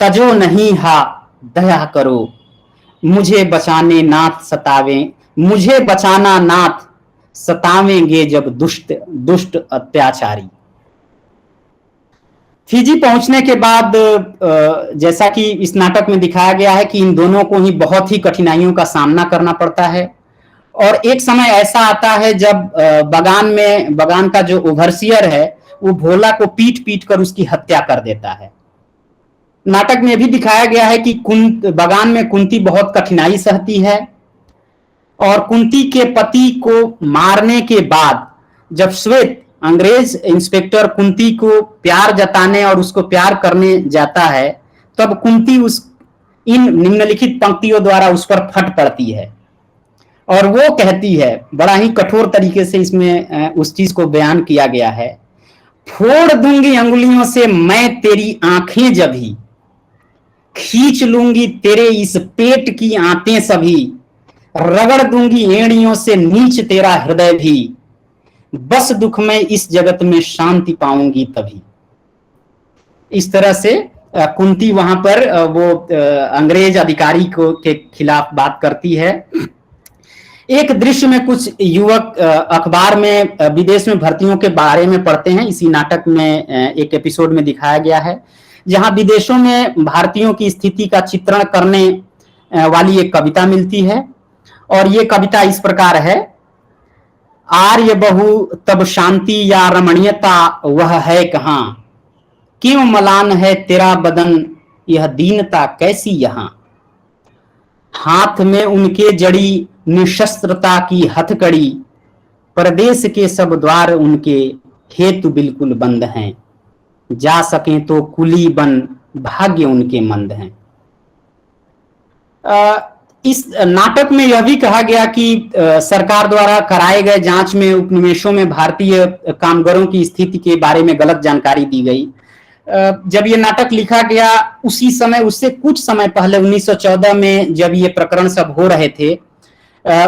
तजो नहीं हा, दया करो, मुझे बचाने नाथ सतावे, मुझे बचाना नाथ सतावेंगे जब दुष्ट अत्याचारी। फिजी पहुंचने के बाद जैसा कि इस नाटक में दिखाया गया है कि इन दोनों को ही बहुत ही कठिनाइयों का सामना करना पड़ता है। और एक समय ऐसा आता है जब बगान का जो ओवरसियर है वो भोला को पीट कर उसकी हत्या कर देता है। नाटक में भी दिखाया गया है कि बगान में कुंती बहुत कठिनाई सहती है और कुंती के पति को मारने के बाद जब श्वेत अंग्रेज इंस्पेक्टर कुंती को प्यार जताने और उसको प्यार करने जाता है, तब कुंती उस इन निम्नलिखित पंक्तियों द्वारा उस पर फट पड़ती है और वो कहती है, बड़ा ही कठोर तरीके से इसमें उस चीज को बयान किया गया है, फोड़ दूंगी अंगुलियों से मैं तेरी आंखें जभी, खींच लूंगी तेरे इस पेट की आंतें सभी, रगड़ दूंगी एड़ियों से नीच तेरा हृदय भी, बस दुख में इस जगत में शांति पाऊंगी तभी। इस तरह से कुंती वहां पर वो अंग्रेज अधिकारी को के खिलाफ बात करती है। एक दृश्य में कुछ युवक अखबार में विदेश में भर्तियों के बारे में पढ़ते हैं। इसी नाटक में एक एपिसोड में दिखाया गया है, जहां विदेशों में भारतीयों की स्थिति का चित्रण करने वाली एक कविता मिलती है और ये कविता इस प्रकार है, आर्य बहु तब शांति या रमणीयता वह है कहाँ, क्यों मलान है तेरा बदन यह दीनता कैसी यहाँ, हाथ में उनके जड़ी निशस्त्रता की हथकड़ी, परदेश के सब द्वार उनके हेतु बिल्कुल बंद हैं, जा सकें तो कुली बन भाग्य उनके मंद हैं। इस नाटक में यह भी कहा गया कि सरकार द्वारा कराए गए जांच में उपनिवेशों में भारतीय कामगारों की स्थिति के बारे में गलत जानकारी दी गई। जब ये नाटक लिखा गया उसी समय, उससे कुछ समय पहले 1914 में जब ये प्रकरण सब हो रहे थे,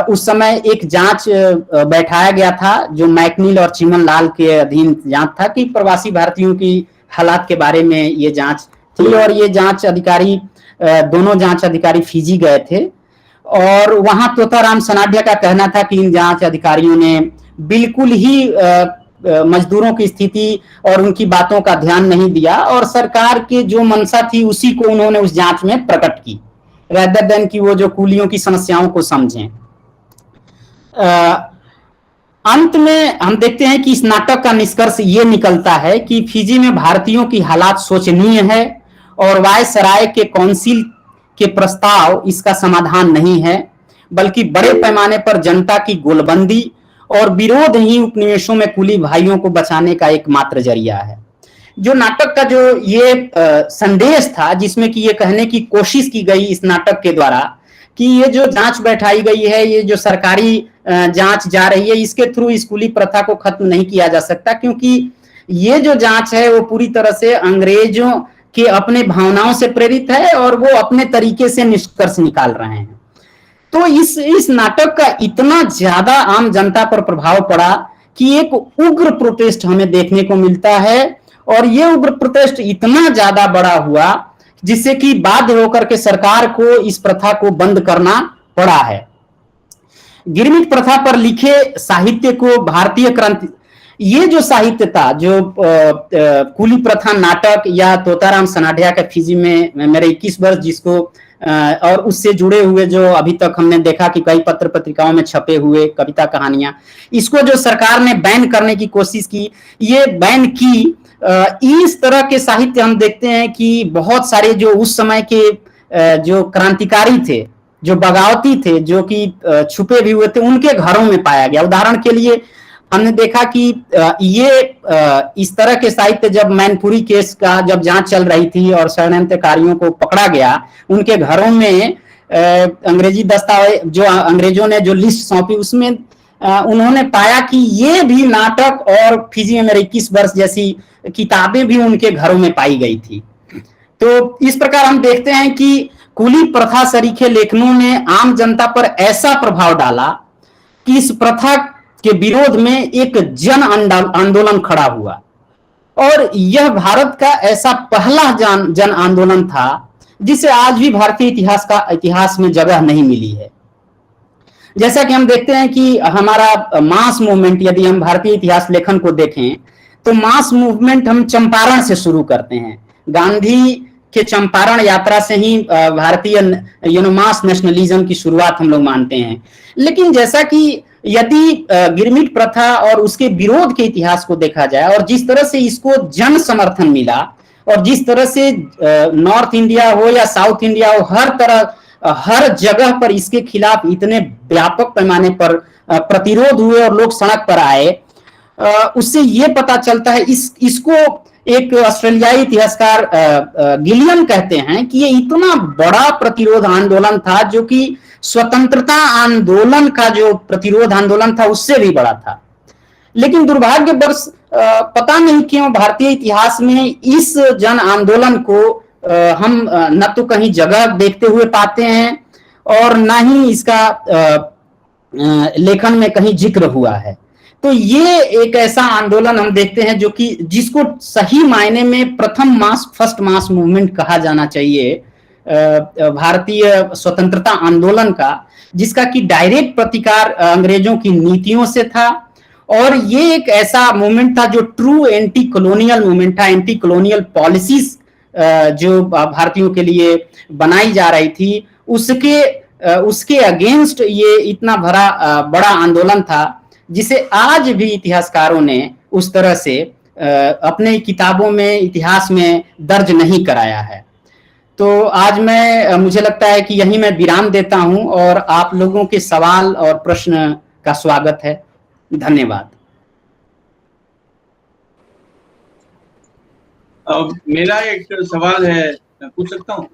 उस समय एक जांच बैठाया गया था जो मैकनील और चिमन लाल के अधीन जांच था कि प्रवासी भारतीयों की हालात के बारे में ये जांच थी। और ये जांच अधिकारी, दोनों जांच अधिकारी फिजी गए थे और वहां तोताराम सनाढ्या का कहना था कि इन जांच अधिकारियों ने बिल्कुल ही मजदूरों की स्थिति और उनकी बातों का ध्यान नहीं दिया और सरकार की जो मंशा थी उसी को उन्होंने उस जांच में प्रकट की, रेदर देन कि वो जो कूलियों की समस्याओं को समझें। अंत में हम देखते हैं कि इस नाटक का निष्कर्ष ये निकलता है कि फिजी में भारतीयों की हालात शोचनीय है और वायसराय के काउंसिल के प्रस्ताव इसका समाधान नहीं है, बल्कि बड़े पैमाने पर जनता की गोलबंदी और विरोध ही उपनिवेशों में कुली भाइयों को बचाने का एकमात्र जरिया है। जो नाटक का जो ये संदेश था, जिसमें कि ये कहने की कोशिश की गई इस नाटक के द्वारा कि ये जो जांच बैठाई गई है, ये जो सरकारी जांच जा रही है, इसके थ्रू स्कूली प्रथा को खत्म नहीं किया जा सकता, क्योंकि ये जो जांच है वो पूरी तरह से अंग्रेजों के अपने भावनाओं से प्रेरित है और वो अपने तरीके से निष्कर्ष निकाल रहे हैं। तो इस नाटक का इतना ज्यादा आम जनता पर प्रभाव पड़ा कि एक उग्र प्रोटेस्ट हमें देखने को मिलता है और ये उग्र प्रोटेस्ट इतना ज्यादा बड़ा हुआ जिससे कि बाध्य होकर के सरकार को इस प्रथा को बंद करना पड़ा है। गिरमिट प्रथा पर लिखे साहित्य को भारतीय क्रांति, ये जो साहित्य था, जो कुली प्रथा नाटक या तोताराम सनाढ्या के फिजी में मेरे 21 वर्ष, जिसको और उससे जुड़े हुए जो अभी तक हमने देखा कि कई पत्र पत्रिकाओं में छपे हुए कविता कहानियां, इसको जो सरकार ने बैन करने की कोशिश की, ये बैन की। इस तरह के साहित्य हम देखते हैं कि बहुत सारे जो उस समय के जो क्रांतिकारी थे, जो बगावती थे, जो कि छुपे भी हुए थे, उनके घरों में पाया गया। उदाहरण के लिए हमने देखा कि ये इस तरह के साहित्य जब मैनपुरी केस का जब जांच चल रही थी और षड्यंत्रकारियों को पकड़ा गया, उनके घरों में अंग्रेजी दस्तावेज जो अंग्रेजों ने जो लिस्ट सौंपी, उसमें उन्होंने पाया कि ये भी नाटक और फिजी में मेरे 21 वर्ष जैसी किताबें भी उनके घरों में पाई गई थी। तो इस प्रकार हम देखते हैं कि कुली प्रथा सरीखे लेखनों ने आम जनता पर ऐसा प्रभाव डाला कि इस प्रथा के विरोध में एक जन आंदोलन खड़ा हुआ और यह भारत का ऐसा पहला जन आंदोलन था जिसे आज भी भारतीय इतिहास में जगह नहीं मिली है। जैसा कि हम देखते हैं कि हमारा मास मूवमेंट, यदि हम भारतीय इतिहास लेखन को देखें तो मास मूवमेंट हम चंपारण से शुरू करते हैं। गांधी के चंपारण यात्रा से ही भारतीय मास नेशनलिज्म की शुरुआत हम लोग मानते हैं। लेकिन जैसा कि यदि गिरमिट प्रथा और उसके विरोध के इतिहास को देखा जाए और जिस तरह से इसको जन समर्थन मिला और जिस तरह से नॉर्थ इंडिया हो या साउथ इंडिया हो, हर तरह हर जगह पर इसके खिलाफ इतने व्यापक पैमाने पर प्रतिरोध हुए और लोग सड़क पर आए, उससे ये पता चलता है, इसको एक ऑस्ट्रेलियाई इतिहासकार गिलियन कहते हैं कि ये इतना बड़ा प्रतिरोध आंदोलन था जो कि स्वतंत्रता आंदोलन का जो प्रतिरोध आंदोलन था उससे भी बड़ा था। लेकिन दुर्भाग्यवश पता नहीं क्यों भारतीय इतिहास में इस जन आंदोलन को हम न तो कहीं जगह देखते हुए पाते हैं और न ही इसका लेखन में कहीं जिक्र हुआ है। तो ये एक ऐसा आंदोलन हम देखते हैं जो कि जिसको सही मायने में फर्स्ट मास मूवमेंट कहा जाना चाहिए भारतीय स्वतंत्रता आंदोलन का, जिसका कि डायरेक्ट प्रतिकार अंग्रेजों की नीतियों से था। और ये एक ऐसा मूवमेंट था जो ट्रू एंटी कॉलोनियल मूवमेंट था, एंटी कॉलोनियल पॉलिसीज जो भारतीयों के लिए बनाई जा रही थी उसके अगेंस्ट ये इतना बड़ा आंदोलन था, जिसे आज भी इतिहासकारों ने उस तरह से अपने किताबों में इतिहास में दर्ज नहीं कराया है। तो आज मुझे लगता है कि यहीं मैं विराम देता हूं और आप लोगों के सवाल और प्रश्न का स्वागत है। धन्यवाद। मेरा एक सवाल है, पूछ सकता हूँ?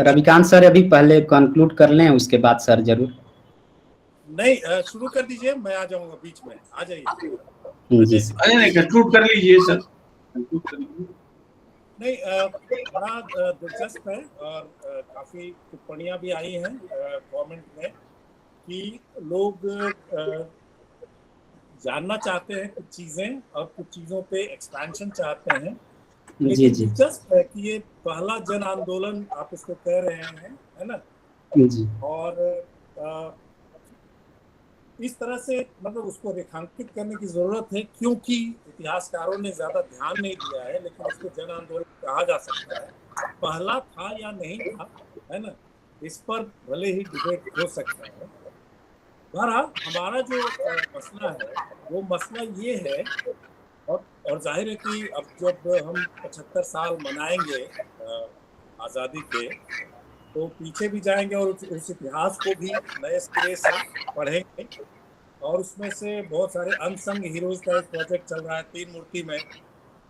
रविकांत सर अभी पहले कंक्लूड कर लें, उसके बाद सर जरूर। नहीं, शुरू कर दीजिए, मैं आ जाऊंगा बीच में, आ जाइए। अरे नहीं, कंक्लूड कर लीजिए सर, कंक्लूड कर लीजिए। नहीं, बड़ा दिलचस्प है और काफी टिप्पणियां भी आई हैं कमेंट में कि लोग जानना चाहते हैं कुछ चीजें और कुछ चीजों पे एक्सपेंशन चाहते हैं। लेकिन दिलचस्प है कि ये पहला जन आंदोलन आप इसको कह रहे हैं, है ना? जी। और इस तरह से मतलब उसको रेखांकित करने की जरूरत है, क्योंकि इतिहासकारों ने ज्यादा ध्यान नहीं दिया है, लेकिन इसको जन आंदोलन कहा जा सकता है। पहला था या नहीं था, है ना, इस पर भले ही डिबेट हो सकता है। बहरहाल हमारा जो मसला है वो मसला ये है, और जाहिर है कि अब जब हम 75 साल मनाएंगे आज़ादी के, तो पीछे भी जाएंगे और उस इतिहास को भी नए सिरे से पढ़ेंगे। और उसमें से बहुत सारे अनसंग हीरोज का एक प्रोजेक्ट चल रहा है 3 मूर्ति में,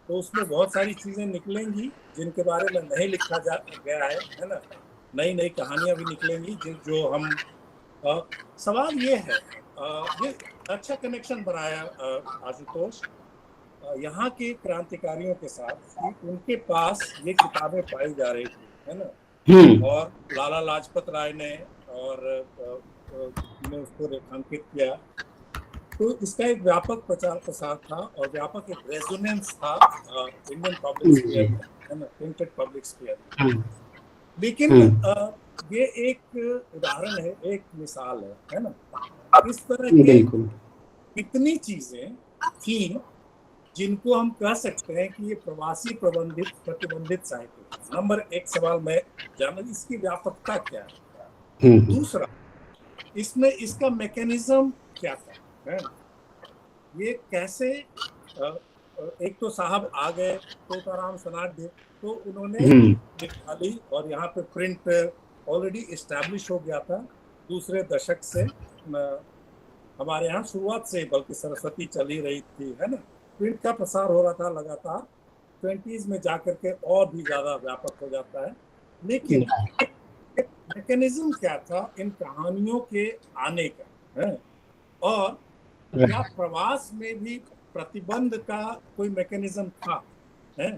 तो उसमें बहुत सारी चीज़ें निकलेंगी जिनके बारे में नहीं लिखा गया है ना। नई नई कहानियाँ भी निकलेंगी जो हम सवाल ये है, ये अच्छा कनेक्शन बनाया आशुतोष यहाँ के क्रांतिकारियों के साथ कि उनके पास ये किताबें पाई जा रही थी, है ना, और लाला लाजपत राय ने उसको रेखांकित किया। तो इसका एक व्यापक प्रचार प्रसार था और व्यापक एक रेजोनेंस था इंडियन पब्लिक स्फीयर में, है ना, प्रिंटेड पब्लिक स्फीयर। लेकिन ये एक उदाहरण है, एक मिसाल है ना। इस तरह की कितनी चीजें थी जिनको हम कह सकते हैं कि ये प्रवासी प्रतिबंधित साहित्य। नंबर 1 सवाल मैं जानना, इसकी व्यापकता क्या है। दूसरा, इसमें इसका मैकेनिज्म क्या था, है? ये कैसे एक तो साहब आ गए तोताराम सनाड्य, तो उन्होंने निकाली और यहाँ पे प्रिंट ऑलरेडी एस्टैब्लिश हो गया था दूसरे दशक से। हमारे यहाँ शुरुआत से, बल्कि सरस्वती चल ही रही थी, है ना। प्रिंट का प्रसार हो रहा था लगातार, 20s में जाकर के और भी ज्यादा व्यापक हो जाता है। लेकिन मैकेनिज्म क्या था इन कहानियों के आने का, है? और क्या प्रवास में भी प्रतिबंध का कोई मैकेनिज्म था, है?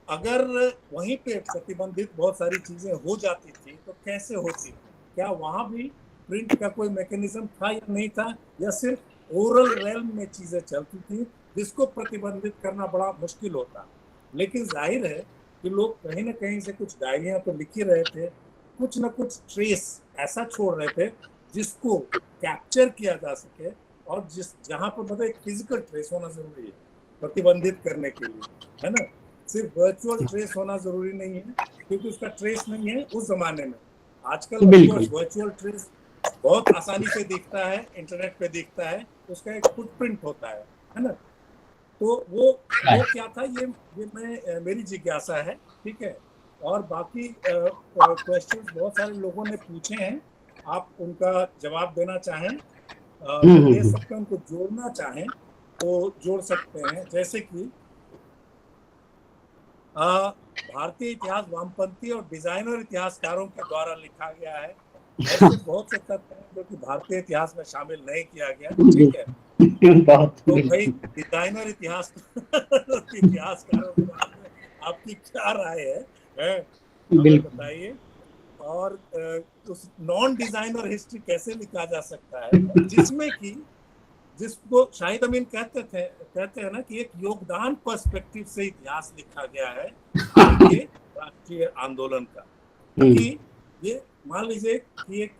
अगर वहीं पे प्रतिबंधित बहुत सारी चीजें हो जाती थी तो कैसे होती? क्या वहां भी प्रिंट का कोई मैकेनिज्म था या नहीं था, या सिर्फ ओरल रेल्म में चीजें चलती थी जिसको प्रतिबंधित करना बड़ा मुश्किल होता? लेकिन जाहिर है कि लोग कहीं ना कहीं से कुछ डायरियां तो लिख ही रहे थे, कुछ ना कुछ ट्रेस ऐसा छोड़ रहे थे जिसको कैप्चर किया जा सके, और जहां पर मतलब एक फिजिकल ट्रेस होना जरूरी है प्रतिबंधित करने के लिए, है ना। सिर्फ वर्चुअल ट्रेस होना जरूरी नहीं है, क्योंकि उसका ट्रेस नहीं है उस जमाने में। आजकल वर्चुअल ट्रेस बहुत आसानी से दिखता है, इंटरनेट पे दिखता है, उसका एक फुटप्रिंट होता है ना। तो वो क्या था, ये मेरी जिज्ञासा है, ठीक है। और बाकी क्वेश्चंस बहुत सारे लोगों ने पूछे हैं, आप उनका जवाब देना चाहें तो दे सकते हैं, उनको जोड़ना चाहें तो जोड़ सकते हैं। जैसे कि भारतीय इतिहास वामपंथी और डिजाइनर इतिहासकारों के द्वारा लिखा गया है। ऐसे बहुत से तथ्य हैं जो कि भारतीय इतिहास में शामिल नहीं किया गया। ठीक है, तो भाई डिजाइनर इतिहासकारों के बारे में आपकी क्या राय है हमें बताइए। और उस नॉन डिजाइनर हिस्ट्री कैसे लिखा जा सकता है जिसमें कि जिसको शाहिद अमीन कहते हैं ना कि एक योगदान पर्सपेक्टिव से इतिहास लिखा गया है भारतीय राष्ट्रीय आंदोलन का। कि ये मान लीजिए कि एक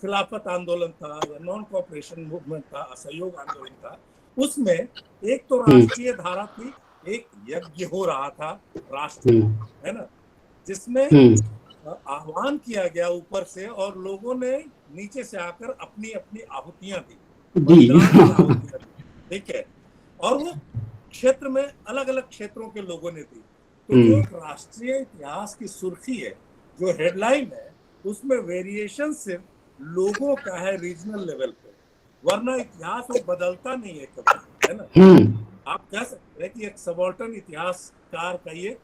खिलाफत आंदोलन था या नॉन कोऑपरेशन मूवमेंट था, असहयोग आंदोलन था, उसमें एक तो राष्ट्रीय धारा थी, एक यज्ञ हो रहा था राष्ट्र, है ना, जिसमें आह्वान किया गया ऊपर से और लोगों ने नीचे से आकर अपनी अपनी आहुतियां दी। ठीक है, और वो क्षेत्र में अलग अलग क्षेत्रों के लोगों ने दी। तो जो एक राष्ट्रीय इतिहास की सुर्खी है, जो हेडलाइन है, उसमें वेरिएशन सिर्फ लोगों का है रीजनल लेवल पे, वरना इतिहास वो बदलता नहीं है कभी, है ना। आप कह सकते हैं कि एक सबऑल्टर्न इतिहासकार का ये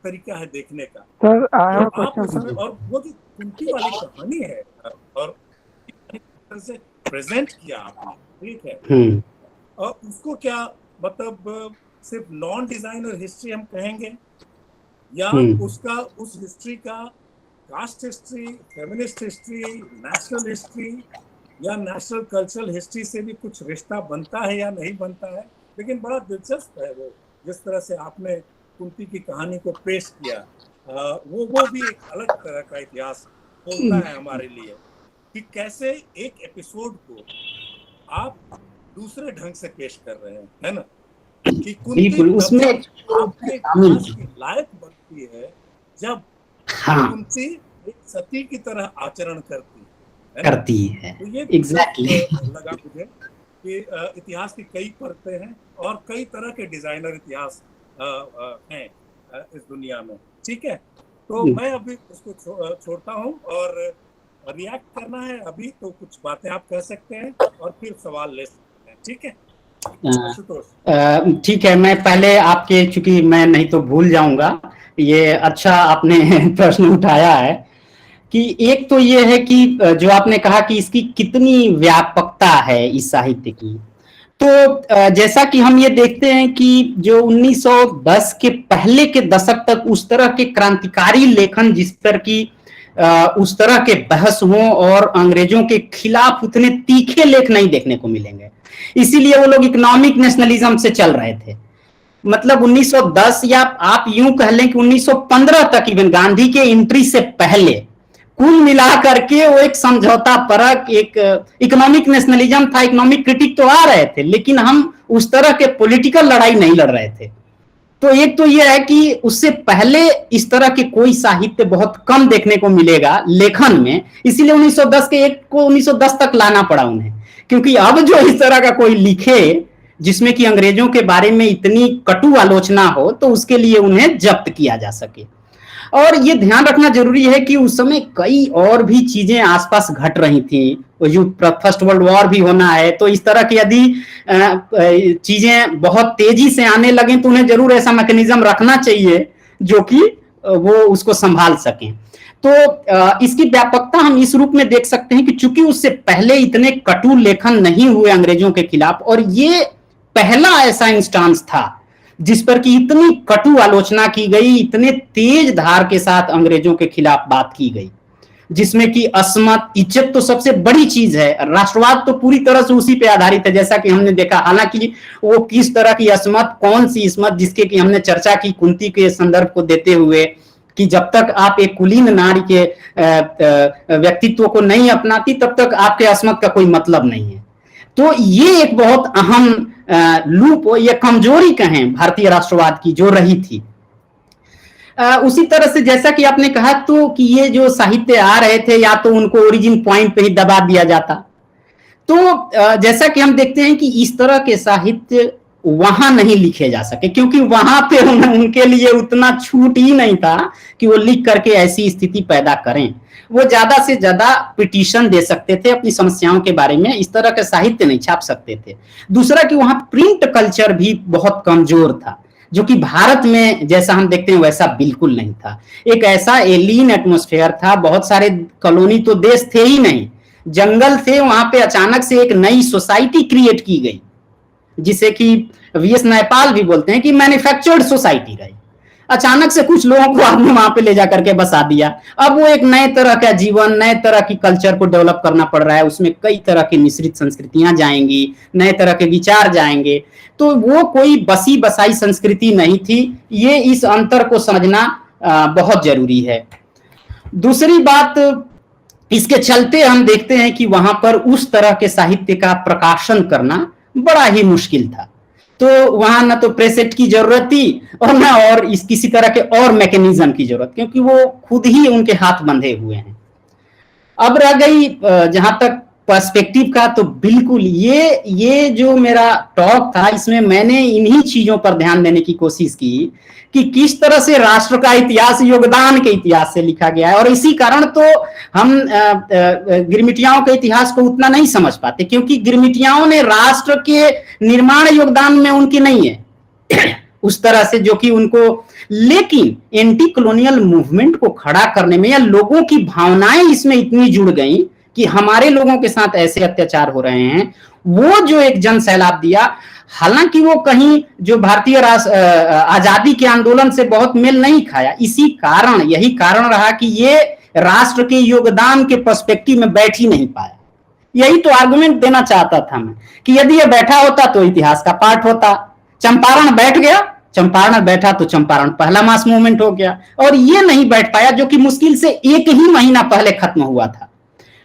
तरीका है देखने का। सर और वो जो कुंती वाली कहानी है और से प्रेजेंट किया आपने, ठीक है, और उसको क्या मतलब सिर्फ नॉन डिजाइनर हिस्ट्री हम कहेंगे या उसका उस हिस्ट्री का caste history, feminist history, national history या नेशनल कल्चरल हिस्ट्री से भी कुछ रिश्ता बनता है या नहीं बनता है। लेकिन बड़ा दिलचस्प है वो जिस तरह से आपने कुंती की कहानी को पेश किया। वो भी एक अलग तरह का इतिहास होता है हमारे लिए कि कैसे एक एपिसोड को आप दूसरे ढंग से पेश कर रहे हैं, है ना, कि कुंती उसमें आपके इतिहास की लायक बनती है जब कुंती एक सती की तरह आचरण करती है। तो ये एग्जैक्टली लगा मुझे कि इतिहास की कई परतें हैं और कई तरह के डिजाइनर इतिहास हैं इस दुनिया में। ठीक है, तो मैं अभी उसको छोड़ता हूँ और रिएक्ट करना है अभी तो कुछ बातें आप कह सकते हैं और फिर सवाल ले सकते हैं। ठीक है, ठीक है, मैं पहले आपके, चूंकि मैं नहीं तो भूल जाऊंगा, ये अच्छा आपने प्रश्न उठाया है कि एक तो ये है कि जो आपने कहा कि इसकी कितनी व्यापकता है इस साहित्य की। तो जैसा कि हम ये देखते हैं कि जो 1910 के पहले के दशक तक उस तरह के क्रांतिकारी लेखन जिस पर की उस तरह के बहस हों और अंग्रेजों के खिलाफ उतने तीखे लेख नहीं देखने को मिलेंगे। इसीलिए वो लोग इकोनॉमिक नेशनलिज्म से चल रहे थे। मतलब 1910 या आप यूं कह लें कि 1915 तक, इवन गांधी के एंट्री से पहले कुल मिलाकर के वो एक समझौता परक एक इकोनॉमिक नेशनलिज्म था। इकोनॉमिक क्रिटिक तो आ रहे थे, लेकिन हम उस तरह के पॉलिटिकल लड़ाई नहीं लड़ रहे थे। तो एक तो ये है कि उससे पहले इस तरह के कोई साहित्य बहुत कम देखने को मिलेगा लेखन में, इसीलिए 1910 के एक को 1910 तक लाना पड़ा उन्हें, क्योंकि अब जो इस तरह का कोई लिखे जिसमें कि अंग्रेजों के बारे में इतनी कटु आलोचना हो, तो उसके लिए उन्हें जब्त किया जा सके। और ये ध्यान रखना जरूरी है कि उस समय कई और भी चीजें आसपास घट रही थी। जो फर्स्ट वर्ल्ड वॉर भी होना है, तो इस तरह की यदि चीजें बहुत तेजी से आने लगे तो उन्हें जरूर ऐसा मैकेनिज्म रखना चाहिए जो कि वो उसको संभाल सकें। तो इसकी व्यापकता हम इस रूप में देख सकते हैं कि चूंकि उससे पहले इतने कटु लेखन नहीं हुए अंग्रेजों के खिलाफ, और ये पहला ऐसा इंस्टांस था जिस पर कि इतनी कटु आलोचना की गई, इतने तेज धार के साथ अंग्रेजों के खिलाफ बात की गई, जिसमें कि असमत, इज्जत तो सबसे बड़ी चीज है। राष्ट्रवाद तो पूरी तरह से उसी पे आधारित है, जैसा कि हमने देखा। हालांकि वो किस तरह की असमत, कौन सी इसमत, जिसके कि हमने चर्चा की कुंती के संदर्भ को देते हुए, कि जब तक आप एक कुलीन नारी के व्यक्तित्व को नहीं अपनाती तब तक आपके असमत का कोई मतलब नहीं है। तो ये एक बहुत अहम लूप या कमजोरी कहें भारतीय राष्ट्रवाद की जो रही थी। उसी तरह से जैसा कि आपने कहा तो कि ये जो साहित्य आ रहे थे, या तो उनको ओरिजिन पॉइंट पे ही दबा दिया जाता। तो जैसा कि हम देखते हैं कि इस तरह के साहित्य वहां नहीं लिखे जा सके, क्योंकि वहां पे उनके लिए उतना छूट ही नहीं था कि वो लिख करके ऐसी स्थिति पैदा करें। वो ज्यादा से ज्यादा पिटीशन दे सकते थे अपनी समस्याओं के बारे में, इस तरह का साहित्य नहीं छाप सकते थे। दूसरा कि वहां प्रिंट कल्चर भी बहुत कमजोर था, जो कि भारत में जैसा हम देखते हैं वैसा बिल्कुल नहीं था। एक ऐसा एलियन एटमॉस्फेयर था, बहुत सारे कॉलोनी तो देश थे ही नहीं, जंगल थे, वहां पे अचानक से एक नई सोसाइटी क्रिएट की गई, जिसे कि वीएस नैपाल भी बोलते हैं कि मैन्युफैक्चर्ड सोसाइटी रही। अचानक से कुछ लोगों को आपने वहां पे ले जाकर के बसा दिया। अब वो एक नए तरह का जीवन, नए तरह की कल्चर को डेवलप करना पड़ रहा है, उसमें कई तरह की मिश्रित संस्कृतियां जाएंगी, नए तरह के विचार जाएंगे, तो वो कोई बसी बसाई संस्कृति नहीं थी। ये इस अंतर को समझना बहुत जरूरी है। दूसरी बात, इसके चलते हम देखते हैं कि वहां पर उस तरह के साहित्य का प्रकाशन करना बड़ा ही मुश्किल था। तो वहां ना तो प्रेसेट की जरूरत थी और ना और इस किसी तरह के और मैकेनिज्म की जरूरत, क्योंकि वो खुद ही उनके हाथ बंधे हुए हैं। अब रह गई जहां तक पर्सपेक्टिव का, तो बिल्कुल ये जो मेरा टॉक था, इसमें मैंने इन्हीं चीजों पर ध्यान देने की कोशिश की कि किस तरह से राष्ट्र का इतिहास योगदान के इतिहास से लिखा गया है। और इसी कारण तो हम गिरमिटियाओं के इतिहास को उतना नहीं समझ पाते, क्योंकि गिरमिटियाओं ने राष्ट्र के निर्माण योगदान में उनकी नहीं है उस तरह से जो कि उनको, लेकिन एंटी कॉलोनियल मूवमेंट को खड़ा करने में या लोगों की भावनाएं इसमें इतनी जुड़ गई कि हमारे लोगों के साथ ऐसे अत्याचार हो रहे हैं, वो जो एक जन सैलाब दिया, हालांकि वो कहीं जो भारतीय आजादी के आंदोलन से बहुत मेल नहीं खाया। इसी कारण, यही कारण रहा कि ये राष्ट्र के योगदान के पर्सपेक्टिव में बैठ ही नहीं पाया। यही तो आर्गुमेंट देना चाहता था मैं कि यदि ये बैठा होता तो इतिहास का पार्ट होता। चंपारण बैठ गया, चंपारण बैठा तो चंपारण पहला मास मूवमेंट हो गया, और ये नहीं बैठ पाया जो कि मुश्किल से 1 ही महीना पहले खत्म हुआ था।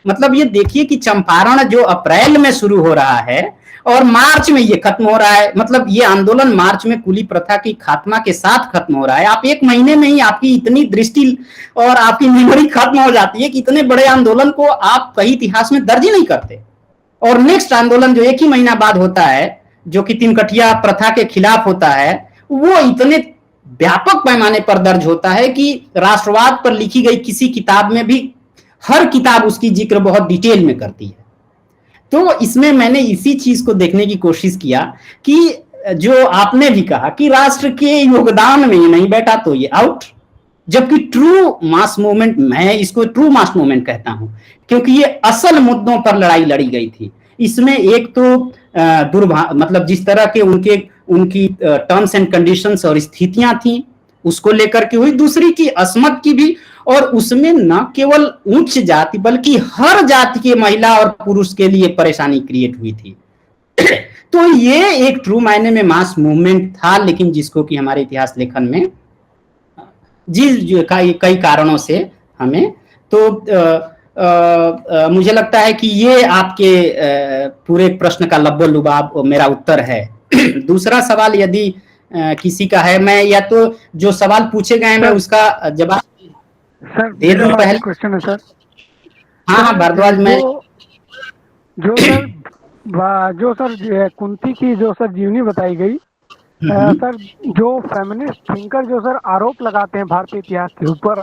मतलब ये देखिए कि चंपारण जो अप्रैल में शुरू हो रहा है और मार्च में ये खत्म हो रहा है, मतलब ये आंदोलन मार्च में कुली प्रथा की खात्मा के साथ खत्म हो रहा है। आप 1 महीने में ही आपकी इतनी दृष्टि और आपकी मेमोरी खत्म हो जाती है कि इतने बड़े आंदोलन को आप कहीं इतिहास में दर्ज ही नहीं करते। और नेक्स्ट आंदोलन जो 1 ही महीना बाद होता है, जो कि 3 कठिया प्रथा के खिलाफ होता है, वो इतने व्यापक पैमाने पर दर्ज होता है कि राष्ट्रवाद पर लिखी गई किसी किताब में भी हर किताब उसकी जिक्र बहुत डिटेल में करती है। तो इसमें मैंने इसी चीज को देखने की कोशिश किया कि जो आपने भी कहा कि राष्ट्र के योगदान में ये नहीं बैठा तो ये आउट, जबकि ट्रू मास मूवमेंट, मैं इसको ट्रू मास मूवमेंट कहता हूं क्योंकि ये असल मुद्दों पर लड़ाई लड़ी गई थी। इसमें एक तो मतलब जिस तरह के उनकी टर्म्स एंड कंडीशंस और स्थितियां थी उसको लेकर के हुई, दूसरी की असमत की भी, और उसमें न केवल उच्च जाति बल्कि हर जाति के महिला और पुरुष के लिए परेशानी क्रिएट हुई थी। तो ये एक ट्रू मायने में मास मूवमेंट था, लेकिन जिसको कि हमारे इतिहास लेखन में कई कारणों से हमें तो मुझे लगता है कि ये आपके पूरे प्रश्न का लब्बो लुबाब मेरा उत्तर है। दूसरा सवाल यदि किसी का है, मैं या तो जो सवाल पूछे गए हैं मैं उसका जवाब दे दूं पहले। क्वेश्चन है सर। हाँ भारद्वाज, मैं जो सर कुंती की जो सर जीवनी बताई गई, सर जो फेमिनिस्ट थिंकर जो सर आरोप लगाते हैं भारतीय इतिहास के ऊपर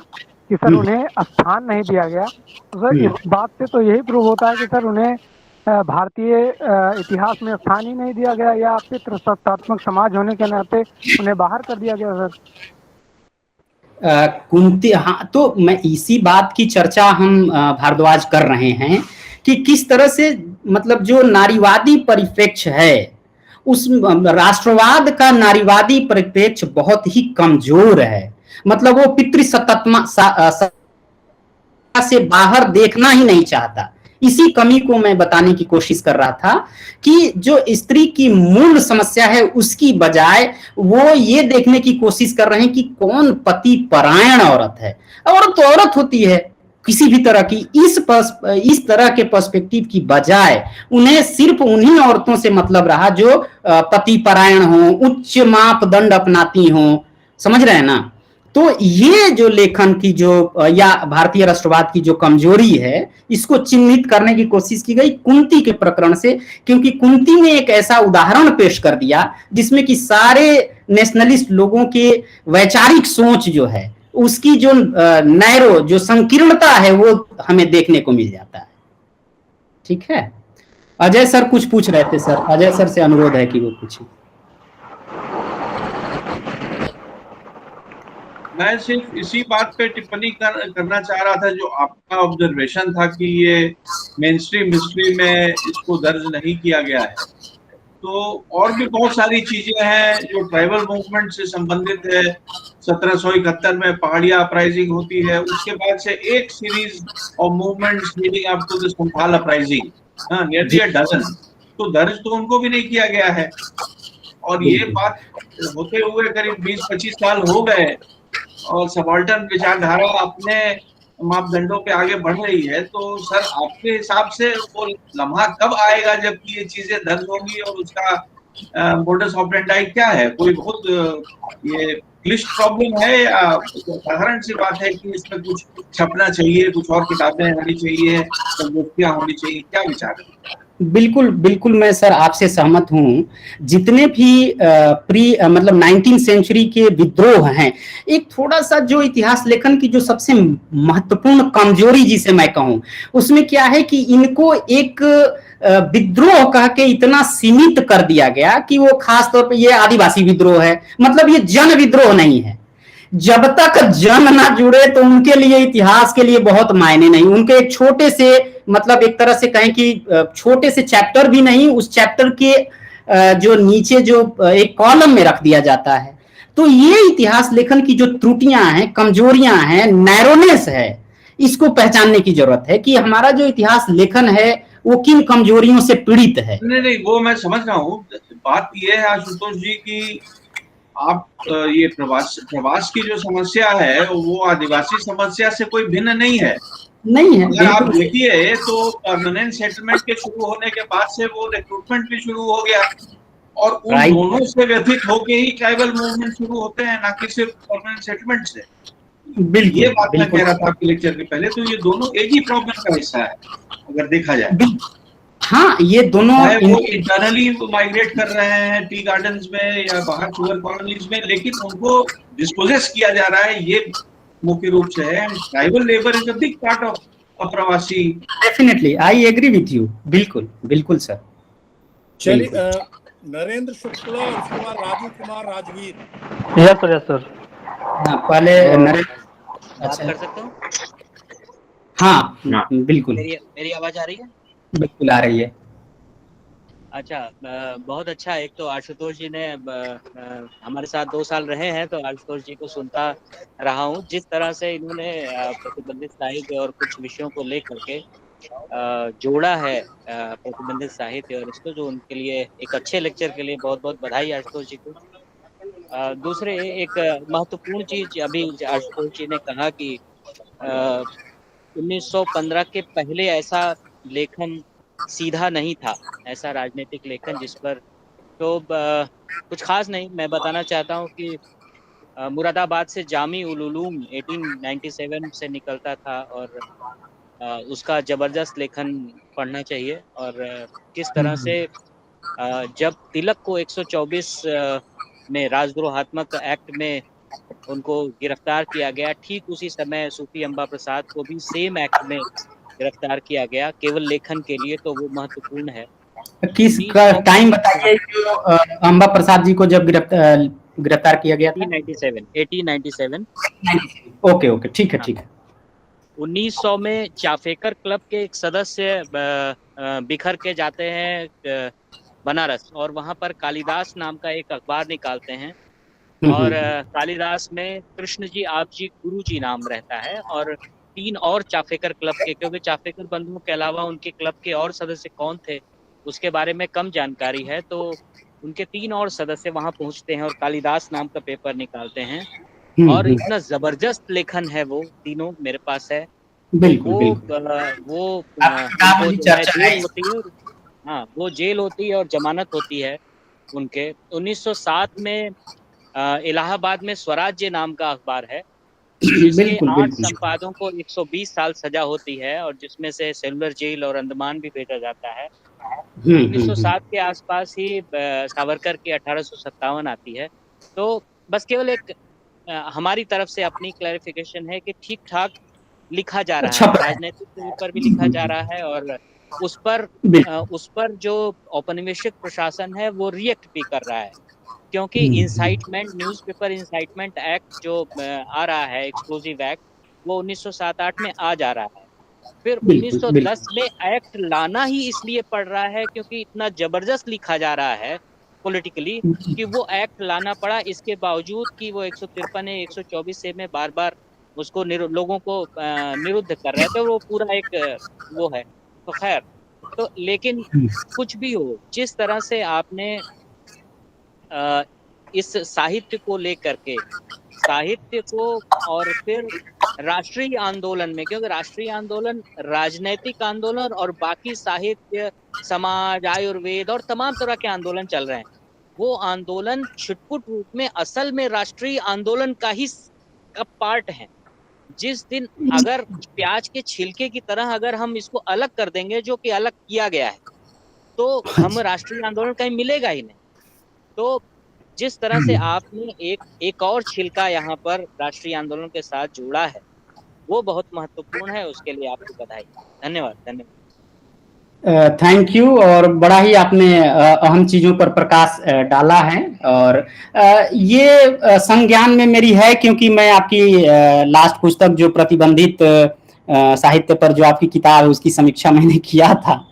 कि सर उन्हें स्थान नहीं दिया गया, तो सर इस बात से तो यही प्रूव होता है कि सर उन्हें भारतीय इतिहास में स्थान ही नहीं दिया गया, या पितृसत्तात्मक समाज होने के नाते उन्हें बाहर कर दिया गया सर। कुंती, हाँ, तो मैं इसी बात की चर्चा हम भारद्वाज कर रहे हैं कि किस तरह से मतलब जो नारीवादी परिप्रेक्ष्य है, उस राष्ट्रवाद का नारीवादी परिप्रेक्ष्य बहुत ही कमजोर है। मतलब वो पितृसत्तात्मक से बाहर देखना ही नहीं चाहता। इसी कमी को मैं बताने की कोशिश कर रहा था कि जो स्त्री की मूल समस्या है उसकी बजाय वो ये देखने की कोशिश कर रहे हैं कि कौन पति परायण औरत है। औरत तो औरत होती है किसी भी तरह की, इस तरह के पर्सपेक्टिव की बजाय उन्हें सिर्फ उन्हीं औरतों से मतलब रहा जो पति परायण हो, उच्च मापदंड अपनाती हो, समझ रहे हैं ना। तो ये जो लेखन की जो या भारतीय राष्ट्रवाद की जो कमजोरी है, इसको चिन्हित करने की कोशिश की गई कुंती के प्रकरण से, क्योंकि कुंती ने एक ऐसा उदाहरण पेश कर दिया जिसमें कि सारे नेशनलिस्ट लोगों के वैचारिक सोच जो है, उसकी जो नैरो जो संकीर्णता है, वो हमें देखने को मिल जाता है। ठीक है, अजय सर कुछ पूछ रहे थे सर, अजय सर से अनुरोध है कि वो पूछें। मैं सिर्फ इसी बात पे टिप्पणी करना चाह रहा था, जो आपका ऑब्जर्वेशन था कि ये मेन स्ट्रीम हिस्ट्री में इसको दर्ज नहीं किया गया है। तो और भी बहुत सारी चीजें हैं जो ट्राइबल मूवमेंट से संबंधित है। 1771 में पहाड़िया अपराइजिंग होती है, उसके बाद से एक series of movements leading up to the Santhal uprising, nearly a dozen, तो दर्ज तो उनको भी नहीं किया गया है। और ये बात होते हुए करीब 20-25 साल हो गए और सबाल्टर्न विचारधारा अपने मापदंडों पे आगे बढ़ रही है। तो सर, आपके हिसाब से वो लम्हा कब आएगा जबकि ये चीजें दर्ज होंगी और उसका मोडस ऑपरेंडाई क्या है? कोई बहुत ये क्लिष्ट प्रॉब्लम है या साधारण सी बात है कि इसमें कुछ छपना चाहिए, कुछ और किताबें होनी चाहिए, संगोष्ठियां होनी चाहिए, क्या विचार है? बिल्कुल बिल्कुल, मैं सर आपसे सहमत हूं। जितने भी मतलब 19वीं सेंचुरी के विद्रोह हैं, एक थोड़ा सा जो इतिहास लेखन की जो सबसे महत्वपूर्ण कमजोरी जिसे मैं कहूं, उसमें क्या है कि इनको एक विद्रोह कह के इतना सीमित कर दिया गया कि वो खास तौर पे ये आदिवासी विद्रोह है, मतलब ये जन विद्रोह नहीं है। जब तक जन ना जुड़े तो उनके लिए इतिहास के लिए बहुत मायने नहीं। उनके एक छोटे से, मतलब एक तरह से कहें कि छोटे से चैप्टर भी नहीं, उस चैप्टर के जो नीचे जो एक कॉलम में रख दिया जाता है। तो ये इतिहास लेखन की जो त्रुटियां हैं, कमजोरियां हैं, नैरोनेस है, इसको पहचानने की जरूरत है कि हमारा जो इतिहास लेखन है वो किन कमजोरियों से पीड़ित है। नहीं, वो मैं समझ रहा हूँ। बात ये है आशुतोष जी की आप ये प्रवास की जो समस्या है वो आदिवासी समस्या से कोई भिन्न नहीं है। अगर आप देखिए तो परमानेंट सेटलमेंट के शुरू होने के बाद से वो रिक्रूटमेंट भी शुरू हो गया और उन दोनों से व्यथित होके ही ट्राइबल मूवमेंट शुरू होते हैं, ना कि सिर्फ परमानेंट सेटलमेंट से। ये बात मैं कह रहा था आपके लेक्चर के पहले। तो ये दोनों एक ही प्रॉब्लम का हिस्सा है अगर देखा जाए। हाँ, ये दोनों वो इंटरनली माइग्रेट कर रहे हैं टी गार्डन्स में या बाहर शुगर कॉलोनीज में, लेकिन उनको डिस्पोजेस किया जा रहा है, ये मुख्य रूप से है। Tribal labour is a big part of अप्रवासी। Definitely, I agree with you. बिल्कुल बिल्कुल सर। चलिए, नरेंद्र शुक्ला और उसके बाद Raju Kumar Rajveer. Yes sir, yes sir. पहले नरेंद्र, अच्छा कर सकता हूँ? हाँ बिल्कुल। मेरी आवाज आ रही है? बिल्कुल आ रही है। अच्छा, बहुत अच्छा। एक तो आशुतोष जी ने हमारे साथ 2 साल रहे हैं, तो आशुतोष जी को सुनता रहा हूँ। जिस तरह से इन्होंने प्रतिबंधित साहित्य और कुछ विषयों को लेकर के जोड़ा है प्रतिबंधित साहित्य और इसको, जो उनके लिए एक अच्छे लेक्चर के लिए बहुत बहुत बधाई आशुतोष जी को। दूसरे एक महत्वपूर्ण चीज अभी आशुतोष जी ने कहा कि 1915 के पहले ऐसा लेखन सीधा नहीं था, ऐसा राजनीतिक लेखन जिस पर तो कुछ खास नहीं। मैं बताना चाहता हूँ कि मुरादाबाद से जामी उल उलूम 1897 से निकलता था और उसका जबरदस्त लेखन पढ़ना चाहिए। और किस तरह से जब तिलक को 124 में राजद्रोहात्मक एक्ट में उनको गिरफ्तार किया गया, ठीक उसी समय सूफी अम्बा प्रसाद को भी सेम एक्ट में गिरफ्तार किया गया केवल लेखन के लिए। तो वो महत्वपूर्ण है। किस टाइम बताइए जो अम्बा प्रसाद जी को जब गिरफ्तार किया गया था? 1897। ओके, ठीक है, ठीक है। 1900 में चाफेकर क्लब के एक सदस्य बिखर के जाते हैं बनारस और वहां पर कालिदास नाम का एक अखबार निकालते हैं और कालिदास में कृष्ण जी आप जी गुरु जी नाम रहता है और 3 और चाफेकर क्लब के, क्योंकि चाफेकर बंधुओं के अलावा उनके क्लब के और सदस्य कौन थे उसके बारे में कम जानकारी है, तो उनके 3 और सदस्य वहां पहुंचते हैं और कालिदास नाम का पेपर निकालते हैं और इतना जबरदस्त लेखन है वो तीनों मेरे पास है। बिल्कुल, वो जेल होती है, हाँ वो जेल होती है और जमानत होती है उनके। 1907 में इलाहाबाद में स्वराज्य नाम का अखबार है, जिसके बिल्कुल 8 बिल्कुल। संपादकों को 120 साल सजा होती है और जिसमें से सेलुलर जेल और अंडमान भी भेजा जाता है। 1907 के आसपास ही सावरकर की 1857 आती है। तो बस केवल एक हमारी तरफ से अपनी क्लैरिफिकेशन है कि ठीक ठाक लिखा जा रहा अच्छा है, राजनीतिक के ऊपर भी लिखा जा रहा है और उस पर जो औपनिवेशिक प्रशासन है वो रिएक्ट भी कर रहा है, क्योंकि इंसाइटमेंट, न्यूज़पेपर इंसाइटमेंट एक्ट जो आ रहा है, एक्सक्लूसिव एक्ट, वो 1907-8 में आ जा रहा है। फिर 1910 में एक्ट लाना ही इसलिए पड़ रहा है क्योंकि इतना जबरदस्त लिखा जा रहा है पॉलिटिकली कि वो एक्ट लाना पड़ा, इसके बावजूद कि वो 153 है, 124 में बार बार उसको लोगों को निरुद्ध कर रहे थे। वो पूरा एक वो है। तो खैर, तो लेकिन कुछ भी हो, जिस तरह से आपने इस साहित्य को लेकर के, साहित्य को और फिर राष्ट्रीय आंदोलन में, क्योंकि राष्ट्रीय आंदोलन राजनैतिक आंदोलन और बाकी साहित्य, समाज, आयुर्वेद और तमाम तरह के आंदोलन चल रहे हैं, वो आंदोलन छिटपुट रूप में असल में राष्ट्रीय आंदोलन का ही पार्ट है। जिस दिन अगर प्याज के छिलके की तरह अगर हम इसको अलग कर देंगे, जो कि अलग किया गया है, तो हम राष्ट्रीय आंदोलन कहीं मिलेगा ही नहीं। तो जिस तरह से आपने एक और छिलका यहाँ पर राष्ट्रीय आंदोलन के साथ जोड़ा है, वो बहुत महत्वपूर्ण है। उसके लिए आपको बधाई। धन्यवाद। धन्यवाद। Thank you. और बड़ा ही आपने अहम चीजों पर प्रकाश डाला है और ये संज्ञान में मेरी है, क्योंकि मैं आपकी लास्ट पुस्तक जो प्रतिबंधित साहित्य पर जो आपकी किताब है उसकी समीक्षा मैंने किया था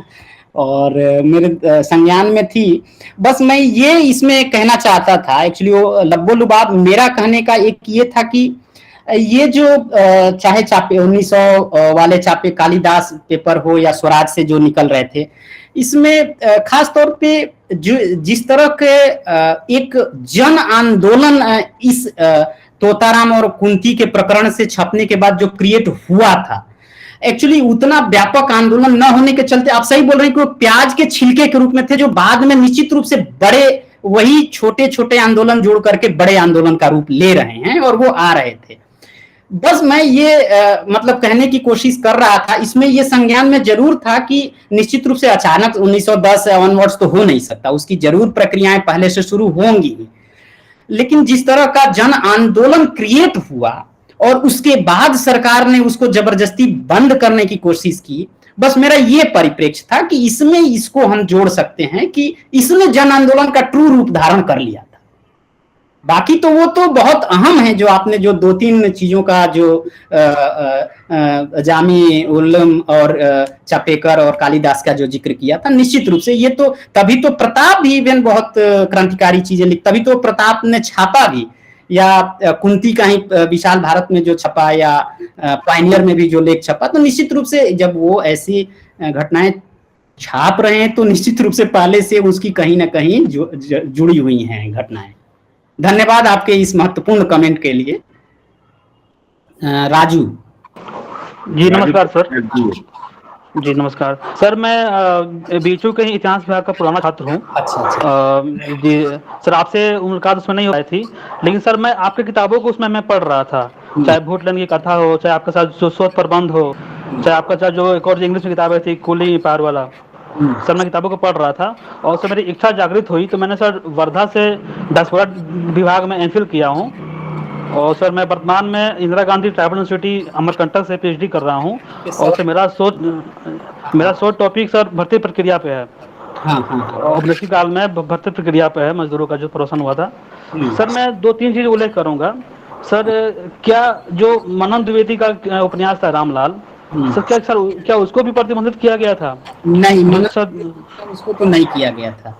और मेरे संज्ञान में थी। बस मैं ये इसमें कहना चाहता था, एक्चुअली वो लब्बो लुबाब मेरा कहने का एक ये था कि ये जो चाहे चापे 1900 वाले चापे कालिदास पेपर हो या स्वराज से जो निकल रहे थे, इसमें खास तौर पे जो जिस तरह के एक जन आंदोलन इस तोताराम और कुंती के प्रकरण से छपने के बाद जो क्रिएट हुआ था, एक्चुअली उतना व्यापक आंदोलन न होने के चलते आप सही बोल रहे हैं कि वो प्याज के छिलके के रूप में थे, जो बाद में निश्चित रूप से बड़े वही छोटे छोटे आंदोलन जोड़ करके बड़े आंदोलन का रूप ले रहे हैं और वो आ रहे थे। बस मैं ये मतलब कहने की कोशिश कर रहा था, इसमें ये संज्ञान में जरूर था कि निश्चित रूप से अचानक 1910 ऑनवर्ड्स तो हो नहीं सकता, उसकी जरूर प्रक्रियाएं पहले से शुरू होंगी, लेकिन जिस तरह का जन आंदोलन क्रिएट हुआ और उसके बाद सरकार ने उसको जबरदस्ती बंद करने की कोशिश की, बस मेरा ये परिप्रेक्ष्य था कि इसमें इसको हम जोड़ सकते हैं कि इसने जन आंदोलन का ट्रू रूप धारण कर लिया था। बाकी तो वो तो बहुत अहम है, जो आपने जो 2-3 चीजों का जो जामी उल्लम और चापेकर और कालिदास का जो जिक्र किया था, निश्चित रूप से ये तो तभी तो प्रताप भी इवन बहुत क्रांतिकारी चीजें लिख, तभी तो प्रताप ने छापा भी, या कुंती का ही विशाल भारत में जो छपा, या पायनियर में भी जो लेख छपा, तो निश्चित रूप से जब वो ऐसी घटनाएं छाप रहे हैं तो निश्चित रूप से पहले से उसकी कहीं ना कहीं जुड़ी हुई हैं घटनाएं। धन्यवाद आपके इस महत्वपूर्ण कमेंट के लिए। राजू जी नमस्कार सर। जी नमस्कार सर, मैं बीचू के ही इतिहास विभाग का पुराना छात्र हूँ। अच्छा। जी सर, आपसे मुलाकात उसमें नहीं हो रही थी, लेकिन सर मैं आपकी किताबों को उसमें मैं पढ़ रहा था, चाहे भूटलन की कथा हो, चाहे आपके साथ जो शोध प्रबंध हो, चाहे आपका साथ जो एक और जो इंग्लिश में किताबें थी कूली पार वाला, सर मैं किताबों को पढ़ रहा था और सर मेरी इच्छा जागृत हुई, तो मैंने सर वर्धा से डायस्पोरा विभाग में एमफिल किया हूँ और सर मैं वर्तमान में इंदिरा गांधी ट्राइबल यूनिवर्सिटी अमरकंटक से पीएचडी कर रहा हूँ और सर मेरा शोध टॉपिक सर भर्ती प्रक्रिया पे है। औपनिवेशिक काल में भर्ती प्रक्रिया पे है, मजदूरों का जो प्रदर्शन हुआ था। सर मैं 2-3 चीज उल्लेख करूंगा। सर क्या जो मनन द्विवेदी का उपन्यास था रामलाल, सर क्या उसको भी प्रतिबंधित किया गया था? नहीं सर, उसको तो नहीं किया गया था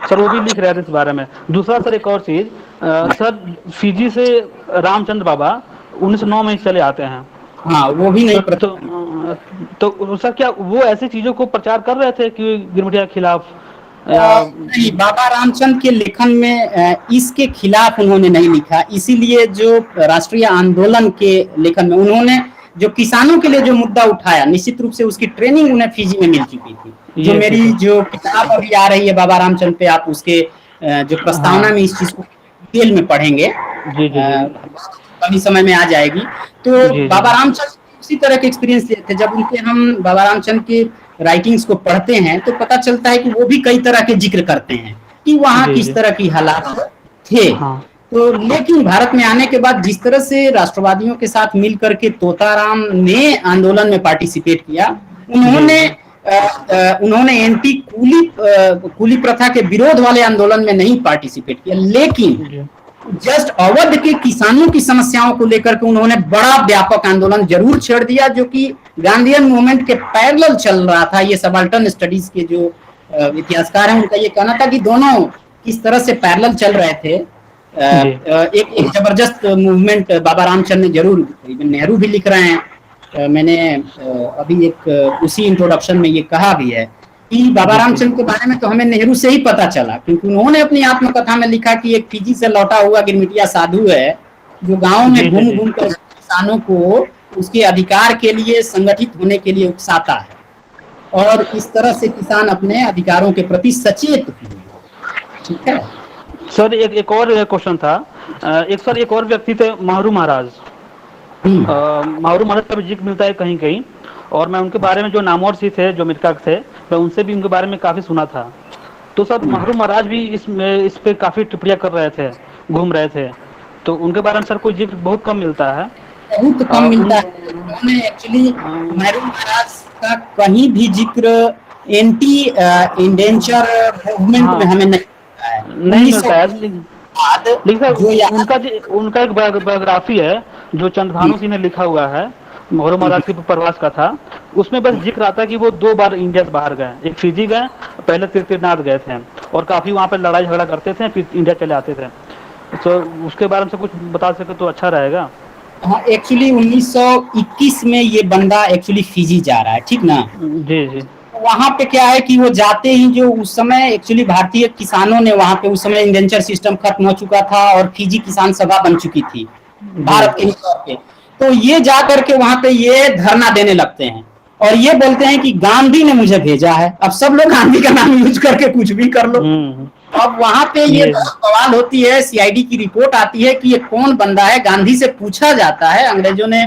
सर, वो भी लिख रहे थे इस बारे में। दूसरा सर एक और चीज, सर फिजी से रामचंद्र बाबा 1909 में चले आते हैं। हाँ, वो भी नहीं तो सर क्या वो ऐसी चीजों को प्रचार कर रहे थे कि गिरमिटिया के खिलाफ? नहीं, बाबा रामचंद्र के लेखन में इसके खिलाफ उन्होंने नहीं लिखा, इसीलिए जो राष्ट्रीय आंदोलन के लेखन में उन्होंने जो किसानों के लिए जो मुद्दा उठाया, निश्चित रूप से उसकी ट्रेनिंग उन्हें फिजी में मिल चुकी थी। जो मेरी जो किताब अभी आ रही है बाबा रामचंद्र पे, आप उसके जो प्रस्तावना में इस चीज को डिटेल में पढ़ेंगे, जी जी जी कभी समय में आ जाएगी। तो जी बाबा रामचंद्र उसी तरह के एक्सपीरियंस थे। जब उनके हम बाबा रामचंद्र के राइटिंग्स को पढ़ते हैं तो पता चलता है कि वो भी कई तरह के जिक्र करते हैं कि वहाँ जी किस जी तरह की हालात थे। हाँ तो लेकिन भारत में आने के बाद जिस तरह से राष्ट्रवादियों के साथ मिलकर के तोताराम ने आंदोलन में पार्टिसिपेट किया, उन्होंने जी उन्होंने एंटी कुली प्रथा के विरोध वाले आंदोलन में नहीं पार्टिसिपेट किया, लेकिन जी जस्ट अवध के किसानों की समस्याओं को लेकर के उन्होंने बड़ा व्यापक आंदोलन जरूर छेड़ दिया, जो कि गांधीयन मूवमेंट के पैरेलल चल रहा था। ये सबाल्टर्न स्टडीज के जो इतिहासकार हैं उनका ये कहना था कि दोनों किस तरह से पैरेलल चल रहे थे। जी एक जबरदस्त मूवमेंट बाबा रामचंद्र ने जरूर, नेहरू भी लिख रहे हैं, मैंने अभी एक उसी इंट्रोडक्शन में ये कहा भी है कि बाबा रामचंद्र के बारे में तो हमें नेहरू से ही पता चला, क्योंकि उन्होंने अपनी आत्मकथा में लिखा कि एक फिजी से लौटा हुआ गिरमिटिया साधु है जो गांव में घूम घूम कर किसानों को उसके अधिकार के लिए संगठित होने के लिए उकसाता है, और इस तरह से किसान अपने अधिकारों के प्रति सचेत हुए। ठीक है सर, एक और क्वेश्चन था। एक और व्यक्ति थे माहरू महाराज। माहरू महाराज का भी जिक्र मिलता है कहीं कहीं, और मैं उनके बारे में जो नामवर सी थे जो मिर्का थे, मैं उनसे भी उनके बारे में काफी सुना था। तो सर माहरू महाराज भी इस पे काफी टिप्पणियां कर रहे थे, घूम रहे थे, तो उनके बारे में सर कोई जिक्र बहुत कम मिलता है। बहुत कम मिलता है। उन्होंने एक्चुअली माहरू महाराज का कहीं भी जिक्र एंटी इंडेंचर मूवमेंट में हमें नहीं मिलता है। लेकिन सर उनका एक बायोग्राफी है जो चंद्रभानु सिंह ने लिखा हुआ है, माहरू महाराज के प्रवास का था। उसमें बस जिक्र आता है कि वो 2 बार इंडिया से बाहर गए, एक फिजी गए, पहले तीर्थनाथ गए थे, और काफी वहाँ पे लड़ाई झगड़ा करते थे, फिर इंडिया चले आते थे। तो उसके बारे में से कुछ बता सके तो अच्छा रहेगा। हाँ, एक्चुअली 1921 में ये बंदा एक्चुअली फिजी जा रहा है, ठीक ना? जी जी। वहाँ पे क्या है कि वो जाते ही जो उस समय एक्चुअली भारतीय किसानों ने वहाँ पे उस समय इंडेंचर सिस्टम खत्म हो चुका था और फिजी किसान सभा बन चुकी थी भारत के तौर पे। तो ये जा करके वहाँ पे ये धरना देने लगते हैं और ये बोलते हैं कि गांधी ने मुझे भेजा है। अब सब लोग गांधी का नाम यूज करके कुछ भी कर लो। अब वहाँ पे ये सवाल होती है, सीआईडी की रिपोर्ट आती है कि ये कौन बंदा है। गांधी से पूछा जाता है, अंग्रेजों ने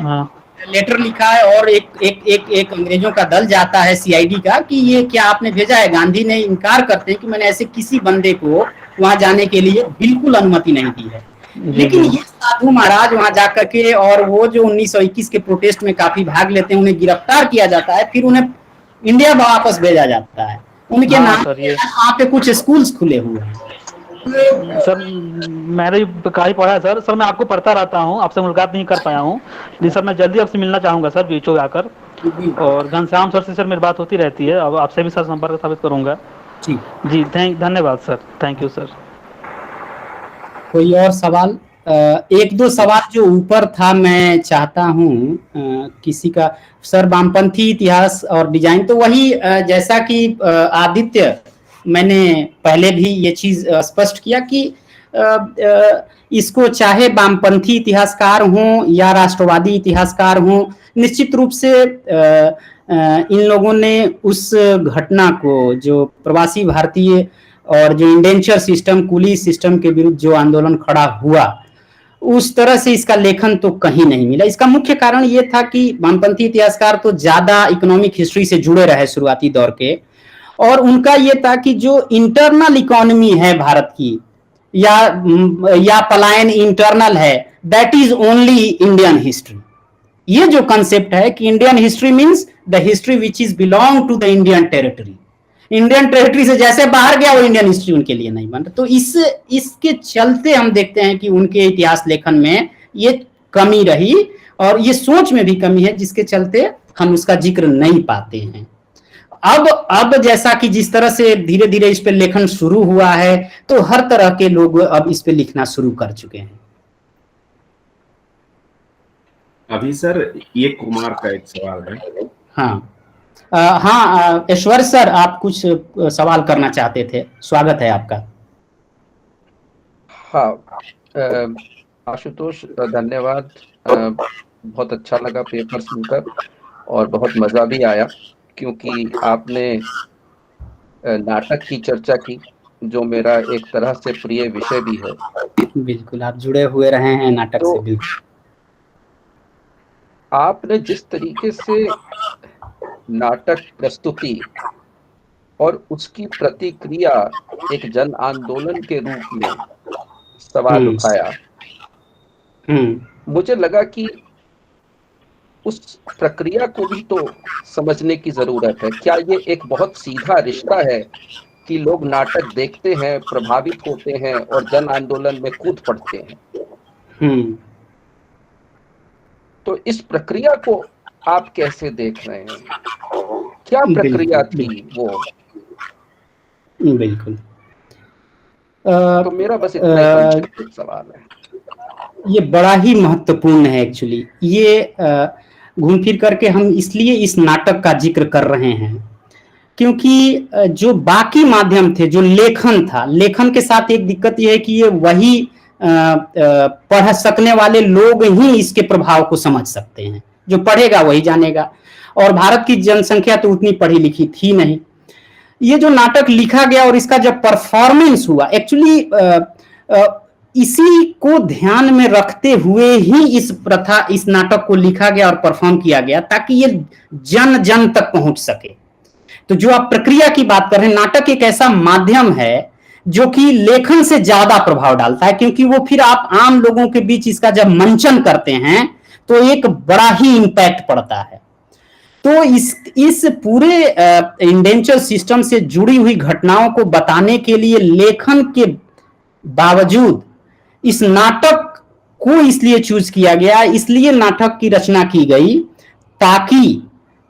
लेटर लिखा है और एक अंग्रेजों का दल जाता है सीआईडी का कि ये क्या आपने भेजा है। गांधी ने इनकार करते हैं कि मैंने ऐसे किसी बंदे को वहां जाने के लिए बिल्कुल अनुमति नहीं दी है। लेकिन ये साधु महाराज वहां जाकर के, और वो जो 1921 के प्रोटेस्ट में काफी भाग लेते हैं, उन्हें गिरफ्तार किया जाता है, फिर उन्हें इंडिया वापस भेजा जाता है। उनके नाम वहाँ पे कुछ स्कूल्स खुले हुए हैं। सर मैंने काफी पढ़ा है सर। सर मैं आपको पढ़ता रहता हूँ, आपसे मुलाकात नहीं कर पाया हूँ, जी सर मैं जल्दी आपसे मिलना चाहूंगा सर, बीचो आकर। और घनश्याम सर से सर मेरी बात होती रहती है, अब आपसे भी सर संपर्क स्थापित करूंगा। जी धन्यवाद सर, थैंक यू सर। कोई और सवाल? एक दो सवाल जो ऊपर था मैं चाहता हूँ किसी का। सर वामपंथी इतिहास और डिजाइन, तो वही जैसा कि आदित्य, मैंने पहले भी ये चीज स्पष्ट किया कि इसको चाहे वामपंथी इतिहासकार हों या राष्ट्रवादी इतिहासकार हों, निश्चित रूप से इन लोगों ने उस घटना को, जो प्रवासी भारतीय और जो इंडेंचर सिस्टम, कुली सिस्टम के विरुद्ध जो आंदोलन खड़ा हुआ, उस तरह से इसका लेखन तो कहीं नहीं मिला। इसका मुख्य कारण ये था कि वामपंथी इतिहासकार तो ज्यादा इकोनॉमिक हिस्ट्री से जुड़े रहे शुरुआती दौर के, और उनका ये था कि जो इंटरनल इकोनॉमी है भारत की, या पलायन इंटरनल है, that is only Indian history. ये जो कंसेप्ट है कि Indian history means the history which is belong to the Indian territory, Indian territory से जैसे बाहर गया वो इंडियन हिस्ट्री उनके लिए नहीं बन रहा। तो इसके चलते हम देखते हैं कि उनके इतिहास लेखन में ये कमी रही, और ये सोच में भी कमी है, जिसके चलते हम उसका जिक्र नहीं पाते हैं। अब जैसा कि जिस तरह से धीरे धीरे इस पे लेखन शुरू हुआ है, तो हर तरह के लोग अब इस पे लिखना शुरू कर चुके हैं। अभी सर ये कुमार का एक सवाल है। हाँ, ऐश्वर्य सर आप कुछ सवाल करना चाहते थे, स्वागत है आपका। हाँ आशुतोष, धन्यवाद। बहुत अच्छा लगा पेपर सुनकर और बहुत मजा भी आया, क्योंकि आपने नाटक की चर्चा की, जो मेरा एक तरह से प्रिय विषय भी है। बिल्कुल, आप जुड़े हुए रहे हैं नाटक तो से। बिल्कुल आपने जिस तरीके से नाटक प्रस्तुति और उसकी प्रतिक्रिया एक जन आंदोलन के रूप में सवाल उठाया, मुझे लगा कि उस प्रक्रिया को भी तो समझने की जरूरत है। क्या ये एक बहुत सीधा रिश्ता है कि लोग नाटक देखते हैं, प्रभावित होते हैं और जन आंदोलन में कूद पड़ते हैं? तो इस प्रक्रिया को आप कैसे देख रहे हैं? क्या प्रक्रिया थी वो? बिल्कुल। तो मेरा बस इतना ही संक्षिप्त सवाल है। ये बड़ा ही महत्वपूर्ण है एक्चुअली। ये घूम फिर करके हम इसलिए इस नाटक का जिक्र कर रहे हैं क्योंकि जो बाकी माध्यम थे, जो लेखन था, लेखन के साथ एक दिक्कत ये है कि ये वही पढ़ सकने वाले लोग ही इसके प्रभाव को समझ सकते हैं। जो पढ़ेगा वही जानेगा, और भारत की जनसंख्या तो उतनी पढ़ी लिखी थी नहीं। ये जो नाटक लिखा गया और इसका जब परफॉर्मेंस हुआ, एक्चुअली इसी को ध्यान में रखते हुए ही इस नाटक को लिखा गया और परफॉर्म किया गया ताकि ये जन जन तक पहुंच सके। तो जो आप प्रक्रिया की बात कर रहे हैं, नाटक एक ऐसा माध्यम है जो कि लेखन से ज्यादा प्रभाव डालता है, क्योंकि वो फिर आप आम लोगों के बीच इसका जब मंचन करते हैं तो एक बड़ा ही इंपैक्ट पड़ता है। तो इस पूरे इंडेंचर सिस्टम से जुड़ी हुई घटनाओं को बताने के लिए लेखन के बावजूद इस नाटक को इसलिए चूज किया गया, इसलिए नाटक की रचना की गई ताकि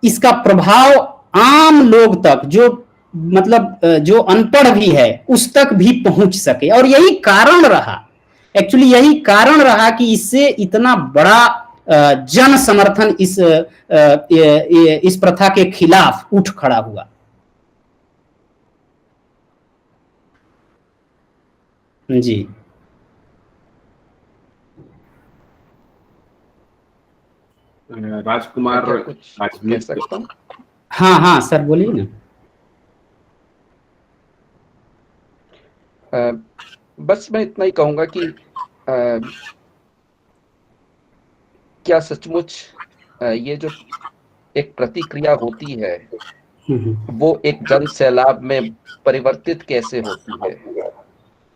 इसका प्रभाव आम लोग तक, जो मतलब जो अनपढ़ भी है उस तक भी पहुंच सके। और यही कारण रहा, एक्चुअली यही कारण रहा कि इससे इतना बड़ा जन समर्थन इस प्रथा के खिलाफ उठ खड़ा हुआ। जी राजकुमार, कुछ कह सकता हूँ? हाँ सर बोलिए ना। बस मैं इतना ही कहूंगा कि क्या सचमुच ये जो एक प्रतिक्रिया होती है वो एक जन सैलाब में परिवर्तित कैसे होती है?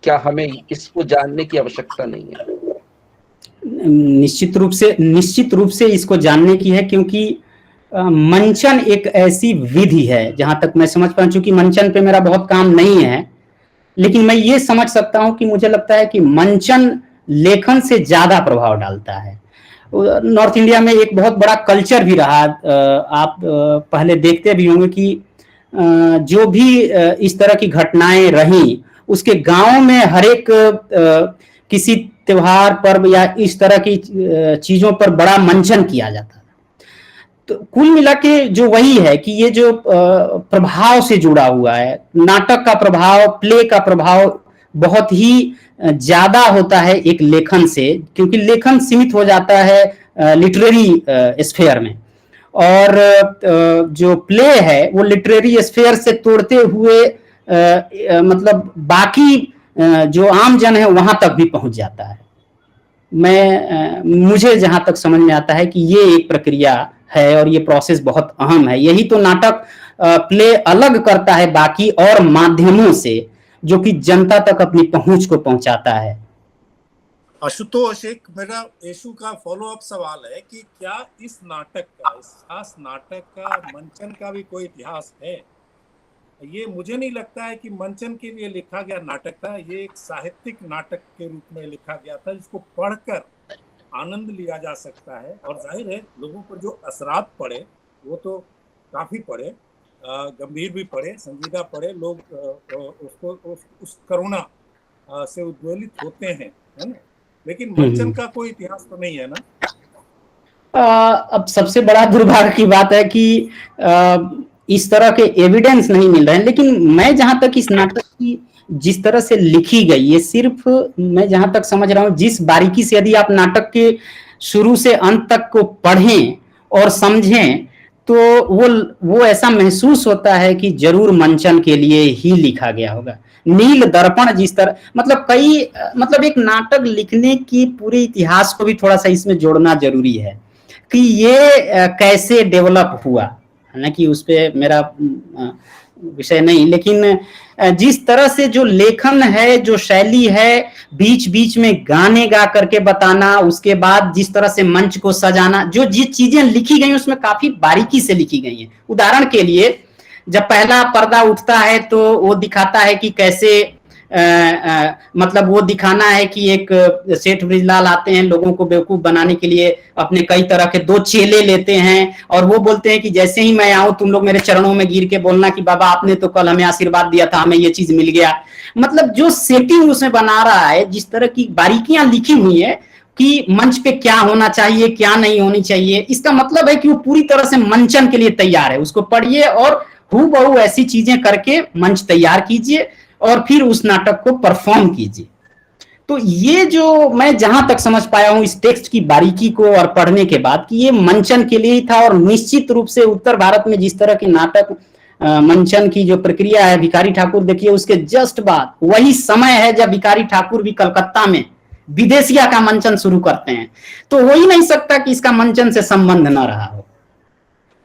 क्या हमें इसको जानने की आवश्यकता नहीं है? निश्चित रूप से इसको जानने की है, क्योंकि मंचन एक ऐसी विधि है, जहां तक मैं समझ पाऊं, चूंकि मंचन पे मेरा बहुत काम नहीं है, लेकिन मैं ये समझ सकता हूं कि मुझे लगता है कि मंचन लेखन से ज्यादा प्रभाव डालता है। नॉर्थ इंडिया में एक बहुत बड़ा कल्चर भी रहा, आप पहले देखते भी होंगे कि जो भी इस तरह की घटनाएं रही, उसके गांव में हर एक किसी त्योहार पर्व या इस तरह की चीजों पर बड़ा मंचन किया जाता है। तो कुल मिला के जो वही है कि ये जो प्रभाव से जुड़ा हुआ है, नाटक का प्रभाव, प्ले का प्रभाव बहुत ही ज्यादा होता है एक लेखन से, क्योंकि लेखन सीमित हो जाता है लिटरेरी स्फेयर में, और जो प्ले है वो लिटरेरी स्फेयर से तोड़ते हुए मतलब बाकी जो आम जन है वहां तक भी पहुंच जाता है। मुझे जहां तक समझ में आता है कि ये एक प्रक्रिया है और ये प्रोसेस बहुत अहम है। यही तो नाटक प्ले अलग करता है बाकी और माध्यमों से, जो कि जनता तक अपनी पहुंच को पहुंचाता है। आशुतोष, एक मेरा यशु का फॉलोअप सवाल है कि क्या इस नाटक का, इस खास नाटक का मंचन का भी कोई इतिहास है? ये मुझे नहीं लगता है कि मंचन के लिए लिखा गया नाटक था। ये एक साहित्यिक नाटक के रूप में लिखा गया था, जिसको पढ़कर आनंद लिया जा सकता है। और जाहिर है लोगों पर जो असरात पड़े वो तो काफी पड़े, गंभीर भी पड़े, संजीदा पड़े। लोग उसको उस करुणा से उद्वेलित होते हैं, है ना? लेकिन मंचन का कोई इतिहास तो नहीं है ना। अब सबसे बड़ा दुर्भाग्य की बात है कि इस तरह के एविडेंस नहीं मिल रहे हैं। लेकिन मैं जहां तक इस नाटक की जिस तरह से लिखी गई, ये सिर्फ मैं जहां तक समझ रहा हूं, जिस बारीकी से यदि आप नाटक के शुरू से अंत तक को पढ़ें और समझें तो वो ऐसा महसूस होता है कि जरूर मंचन के लिए ही लिखा गया होगा। नील दर्पण जिस तरह, मतलब मतलब एक नाटक लिखने की पूरे इतिहास को भी थोड़ा सा इसमें जोड़ना जरूरी है कि ये कैसे डेवलप हुआ। हालांकि उस पे मेरा विषय नहीं, लेकिन जिस तरह से जो लेखन है, जो शैली है, बीच बीच में गाने गा करके बताना, उसके बाद जिस तरह से मंच को सजाना, जो जिस चीजें लिखी गई उसमें काफी बारीकी से लिखी गई हैं। उदाहरण के लिए जब पहला पर्दा उठता है तो वो दिखाता है कि कैसे मतलब वो दिखाना है कि एक सेठ ब्रिजलाल आते हैं लोगों को बेवकूफ बनाने के लिए, अपने कई तरह के 2 चेले लेते हैं और वो बोलते हैं कि जैसे ही मैं आऊं तुम लोग मेरे चरणों में गिर के बोलना कि बाबा आपने तो कल हमें आशीर्वाद दिया था, हमें ये चीज मिल गया। मतलब जो सेटिंग उसमें बना रहा है, जिस तरह की बारीकियां लिखी हुई है कि मंच पे क्या होना चाहिए, क्या नहीं होनी चाहिए, इसका मतलब है कि वो पूरी तरह से मंचन के लिए तैयार है। उसको पढ़िए और हूबहू ऐसी चीजें करके मंच तैयार कीजिए और फिर उस नाटक को परफॉर्म कीजिए। तो ये जो मैं जहां तक समझ पाया हूं इस टेक्स्ट की बारीकी को और पढ़ने के बाद, कि ये मंचन के लिए ही था। और निश्चित रूप से उत्तर भारत में जिस तरह के नाटक मंचन की जो प्रक्रिया है, भिखारी ठाकुर देखिए उसके जस्ट बाद वही समय है जब भिखारी ठाकुर भी कलकत्ता में विदेशिया का मंचन शुरू करते हैं। तो हो ही नहीं सकता कि इसका मंचन से संबंध न रहा हो,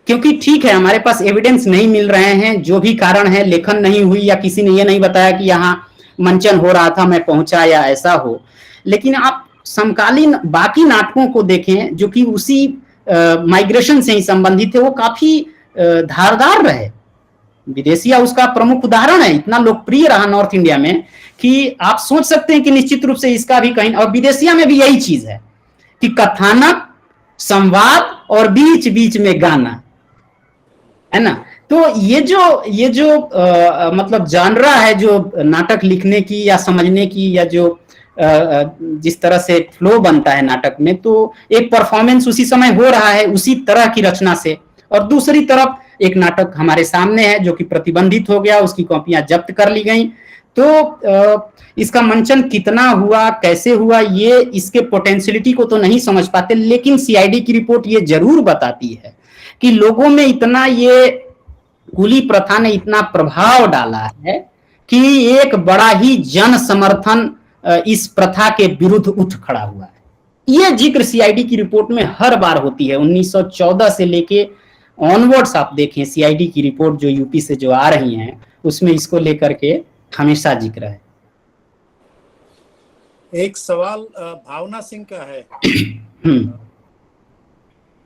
क्योंकि ठीक है हमारे पास एविडेंस नहीं मिल रहे हैं, जो भी कारण है, लेखन नहीं हुई या किसी ने ये नहीं बताया कि यहाँ मंचन हो रहा था मैं पहुंचा या ऐसा हो। लेकिन आप समकालीन बाकी नाटकों को देखें जो कि उसी माइग्रेशन से ही संबंधित थे, वो काफी धारदार रहे। विदेशिया उसका प्रमुख उदाहरण है, इतना लोकप्रिय रहा नॉर्थ इंडिया में कि आप सोच सकते हैं कि निश्चित रूप से इसका भी कहीं, और विदेशिया में भी यही चीज है कि कथानक, संवाद और बीच बीच में गाना, है ना। तो ये जो मतलब जानरा है जो नाटक लिखने की या समझने की, या जो जिस तरह से फ्लो बनता है नाटक में, तो एक परफॉर्मेंस उसी समय हो रहा है उसी तरह की रचना से। और दूसरी तरफ एक नाटक हमारे सामने है जो कि प्रतिबंधित हो गया, उसकी कॉपियां जब्त कर ली गई। तो इसका मंचन कितना हुआ, कैसे हुआ, ये इसके पोटेंशियलिटी को तो नहीं समझ पाते, लेकिन सीआईडी की रिपोर्ट ये जरूर बताती है कि लोगों में इतना, ये कुली प्रथा ने इतना प्रभाव डाला है कि एक बड़ा ही जन समर्थन इस प्रथा के विरुद्ध उठ खड़ा हुआ है। ये जिक्र सीआईडी की रिपोर्ट में हर बार होती है। 1914 से लेके ऑनवर्ड्स आप देखें सीआईडी की रिपोर्ट जो यूपी से जो आ रही हैं, उसमें इसको लेकर के हमेशा जिक्र है। एक सवाल भावना सिंह का है।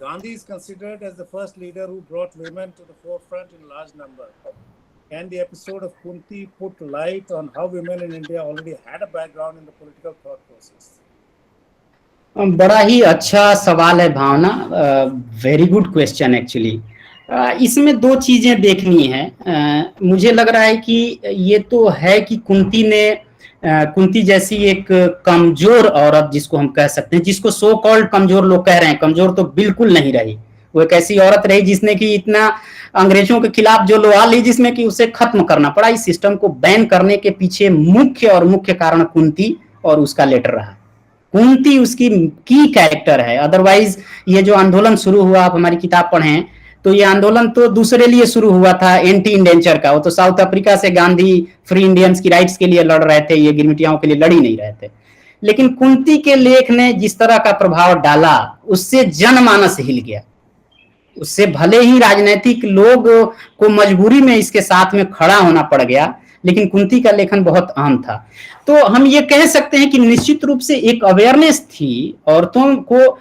Gandhi is considered as the first leader who brought women to the forefront in large number. Can the episode of Kunti put light on how women in India already had a background in the political thought process? बड़ा ही अच्छा सवाल है भावना, very good question actually. इसमें 2 चीजें देखनी है। मुझे लग रहा है कि ये तो है कि कुंती जैसी एक कमजोर औरत जिसको हम कह सकते हैं, जिसको सो कॉल्ड कमजोर लोग कह रहे हैं, कमजोर तो बिल्कुल नहीं रही। वो एक ऐसी औरत रही जिसने कि इतना अंग्रेजों के खिलाफ जो लोहा ली, जिसमें कि उसे खत्म करना पड़ा। इस सिस्टम को बैन करने के पीछे मुख्य कारण कुंती और उसका लेटर रहा। कुंती उसकी की कैरेक्टर है। अदरवाइज ये जो आंदोलन शुरू हुआ, आप हमारी किताब पढ़ें तो ये आंदोलन तो दूसरे लिए शुरू हुआ था, एंटी इंडेंचर का। वो तो साउथ अफ्रीका से गांधी फ्री इंडियंस की राइट्स के लिए लड़ रहे थे, ये गिरमिटियाओं के लिए लड़ ही नहीं रहे थे। लेकिन कुंती के लेख ने जिस तरह का प्रभाव डाला, उससे जनमानस हिल गया। उससे भले ही राजनीतिक लोग को मजबूरी में इसके साथ में खड़ा होना पड़ गया, लेकिन कुंती का लेखन बहुत अहम था। तो हम ये कह सकते हैं कि निश्चित रूप से एक अवेयरनेस थी औरतों को।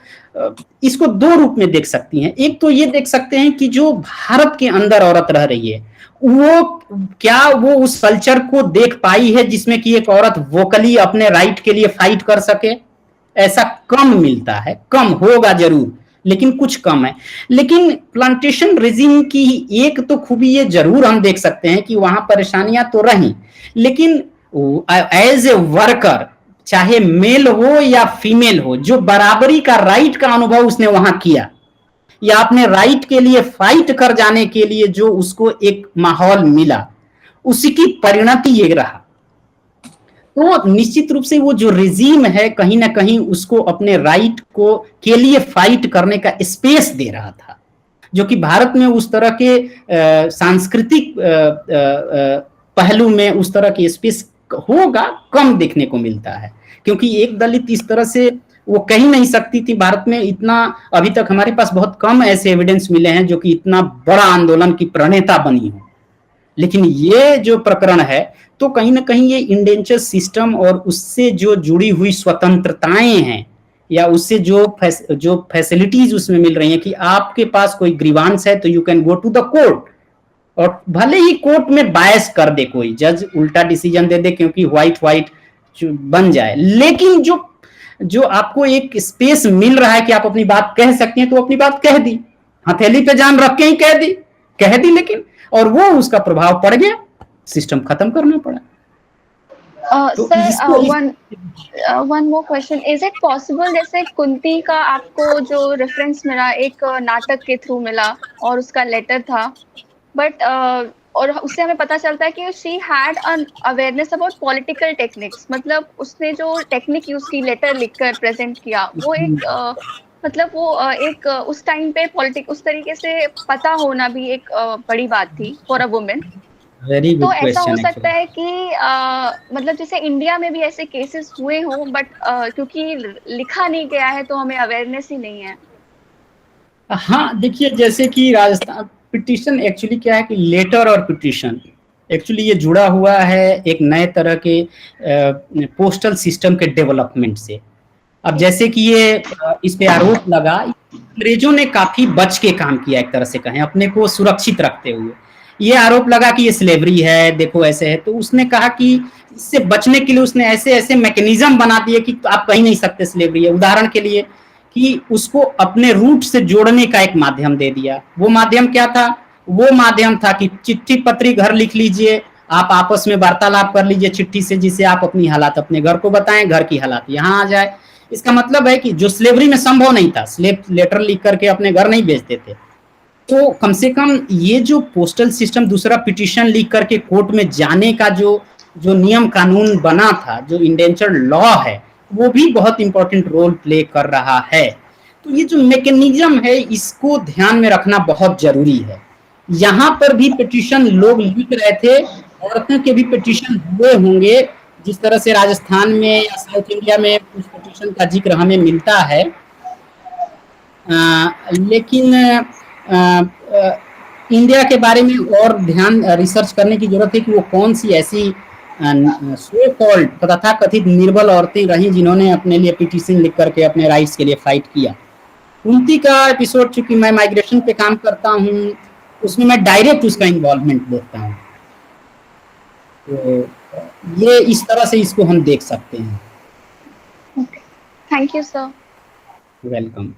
इसको 2 रूप में देख सकती हैं। एक तो ये देख सकते हैं कि जो भारत के अंदर औरत रह रही है, वो उस कल्चर को देख पाई है जिसमें कि एक औरत वोकली अपने राइट के लिए फाइट कर सके। ऐसा कम मिलता है, कम होगा जरूर, लेकिन कुछ कम है। लेकिन प्लांटेशन रेजिम की एक तो खूबी ये जरूर हम देख सकते हैं कि वहां परेशानियां तो रही, लेकिन एज ए वर्कर, चाहे मेल हो या फीमेल हो, जो बराबरी का राइट का अनुभव उसने वहां किया, या अपने राइट के लिए फाइट कर जाने के लिए जो उसको एक माहौल मिला, उसकी परिणति ये रहा। तो निश्चित रूप से वो जो रिजीम है कहीं ना कहीं उसको अपने राइट को के लिए फाइट करने का स्पेस दे रहा था, जो कि भारत में उस तरह के सांस्कृतिक पहलू में उस तरह की स्पेस होगा, कम देखने को मिलता है, क्योंकि एक दलित इस तरह से वो कह ही नहीं सकती थी। भारत में इतना अभी तक हमारे पास बहुत कम ऐसे एविडेंस मिले हैं जो कि इतना बड़ा आंदोलन की प्रणेता बनी हो। लेकिन ये जो प्रकरण है तो कहीं ना कहीं ये इंडेंचर सिस्टम और उससे जो जुड़ी हुई स्वतंत्रताएं हैं या उससे जो फैसिलिटीज उसमें मिल रही हैं कि आपके पास कोई ग्रीवांस है तो you can go to the court, और भले ही कोर्ट में बायस कर दे कोई जज, उल्टा डिसीजन दे दे क्योंकि व्हाइट बन जाए, लेकिन जो आपको एक स्पेस मिल रहा है कि आप अपनी बात कह सकते हैं तो अपनी बात कह दी, हथेली पे जान रख के ही कह दी लेकिन, और वो उसका प्रभाव पड़ गया, सिस्टम खत्म करना पड़ा। Sir one more question, is it possible, जैसे कुंती का आपको जो रेफरेंस मिला एक नाटक के थ्रू मिला और उसका लेटर था, बट और उससे हमें पता चलता है कि she had an awareness about political techniques, मतलब उसने जो टेक्निक यूज की लेटर लिखकर प्रेजेंट किया वो एक मतलब वो एक उस टाइम पे पॉलिटिक उस तरीके से पता होना भी एक बड़ी बात थी फॉर अ वुमेन। तो ऐसा हो सकता है कि मतलब जैसे इंडिया में भी ऐसे केसेस हुए हों, बट क्योंकि लिखा नहीं गया है तो हमें अवेयरनेस ही नहीं है। हाँ देखिए, जैसे कि राजस्थान पिटीशन एक्चुअली क्या है कि लेटर और पिटीशन एक्चुअली ये जुड़ा हुआ है एक नए तरह के पोस्टल सिस्टम के डेवलपमेंट से। अब जैसे कि ये इस पे आरोप लगा, अंग्रेजों ने काफी बच के काम किया, एक तरह से कहें अपने को सुरक्षित रखते हुए। ये आरोप लगा कि ये स्लेवरी है, देखो ऐसे है, तो उसने कहा कि इससे बचने के लिए उसने ऐसे ऐसे मैकेनिज्म बना दिए कि आप कह नहीं सकते स्लेवरी है। उदाहरण के लिए कि उसको अपने रूट से जोड़ने का एक माध्यम दे दिया। वो माध्यम क्या था? वो माध्यम था कि चिट्ठी पत्री घर लिख लीजिए, आप आपस में वार्तालाप कर लीजिए चिट्ठी से, जिससे आप अपनी हालात अपने घर को बताएं, घर की हालात यहाँ आ जाए। इसका मतलब है कि जो स्लेवरी में संभव नहीं था, स्लेव लेटर लिख करके अपने घर नहीं भेजते थे, तो कम से कम ये जो पोस्टल सिस्टम, दूसरा पिटीशन लिख करके कोर्ट में जाने का जो नियम कानून बना था, जो इंडेंचर लॉ है, वो भी बहुत इंपॉर्टेंट रोल प्ले कर रहा है। तो ये जो मैकेनिज्म है इसको ध्यान में रखना बहुत जरूरी है। यहाँ पर भी पिटीशन लोग लिख रहे थे, औरतों के भी पिटीशन हुए होंगे, जिस तरह से राजस्थान में या साउथ इंडिया में कुछ पिटीशन का जिक्र हमें मिलता है, लेकिन इंडिया के बारे में और ध्यान रिसर्च करने की जरूरत है कि वो कौन सी ऐसी सो कॉल्ड तथा कथित निर्बल औरतें रहीं जिन्होंने अपने लिए पिटीशन लिख करके अपने राइट्स के लिए फाइट किया। कुंती का एपिसोड, चूंकि मैं माइग्रेशन पे काम करता हूँ, उसमें मैं डायरेक्ट उसका इन्वॉल्वमेंट देखता हूँ, तो ये इस तरह से इसको हम देख सकते हैं। Thank you sir. वेलकम।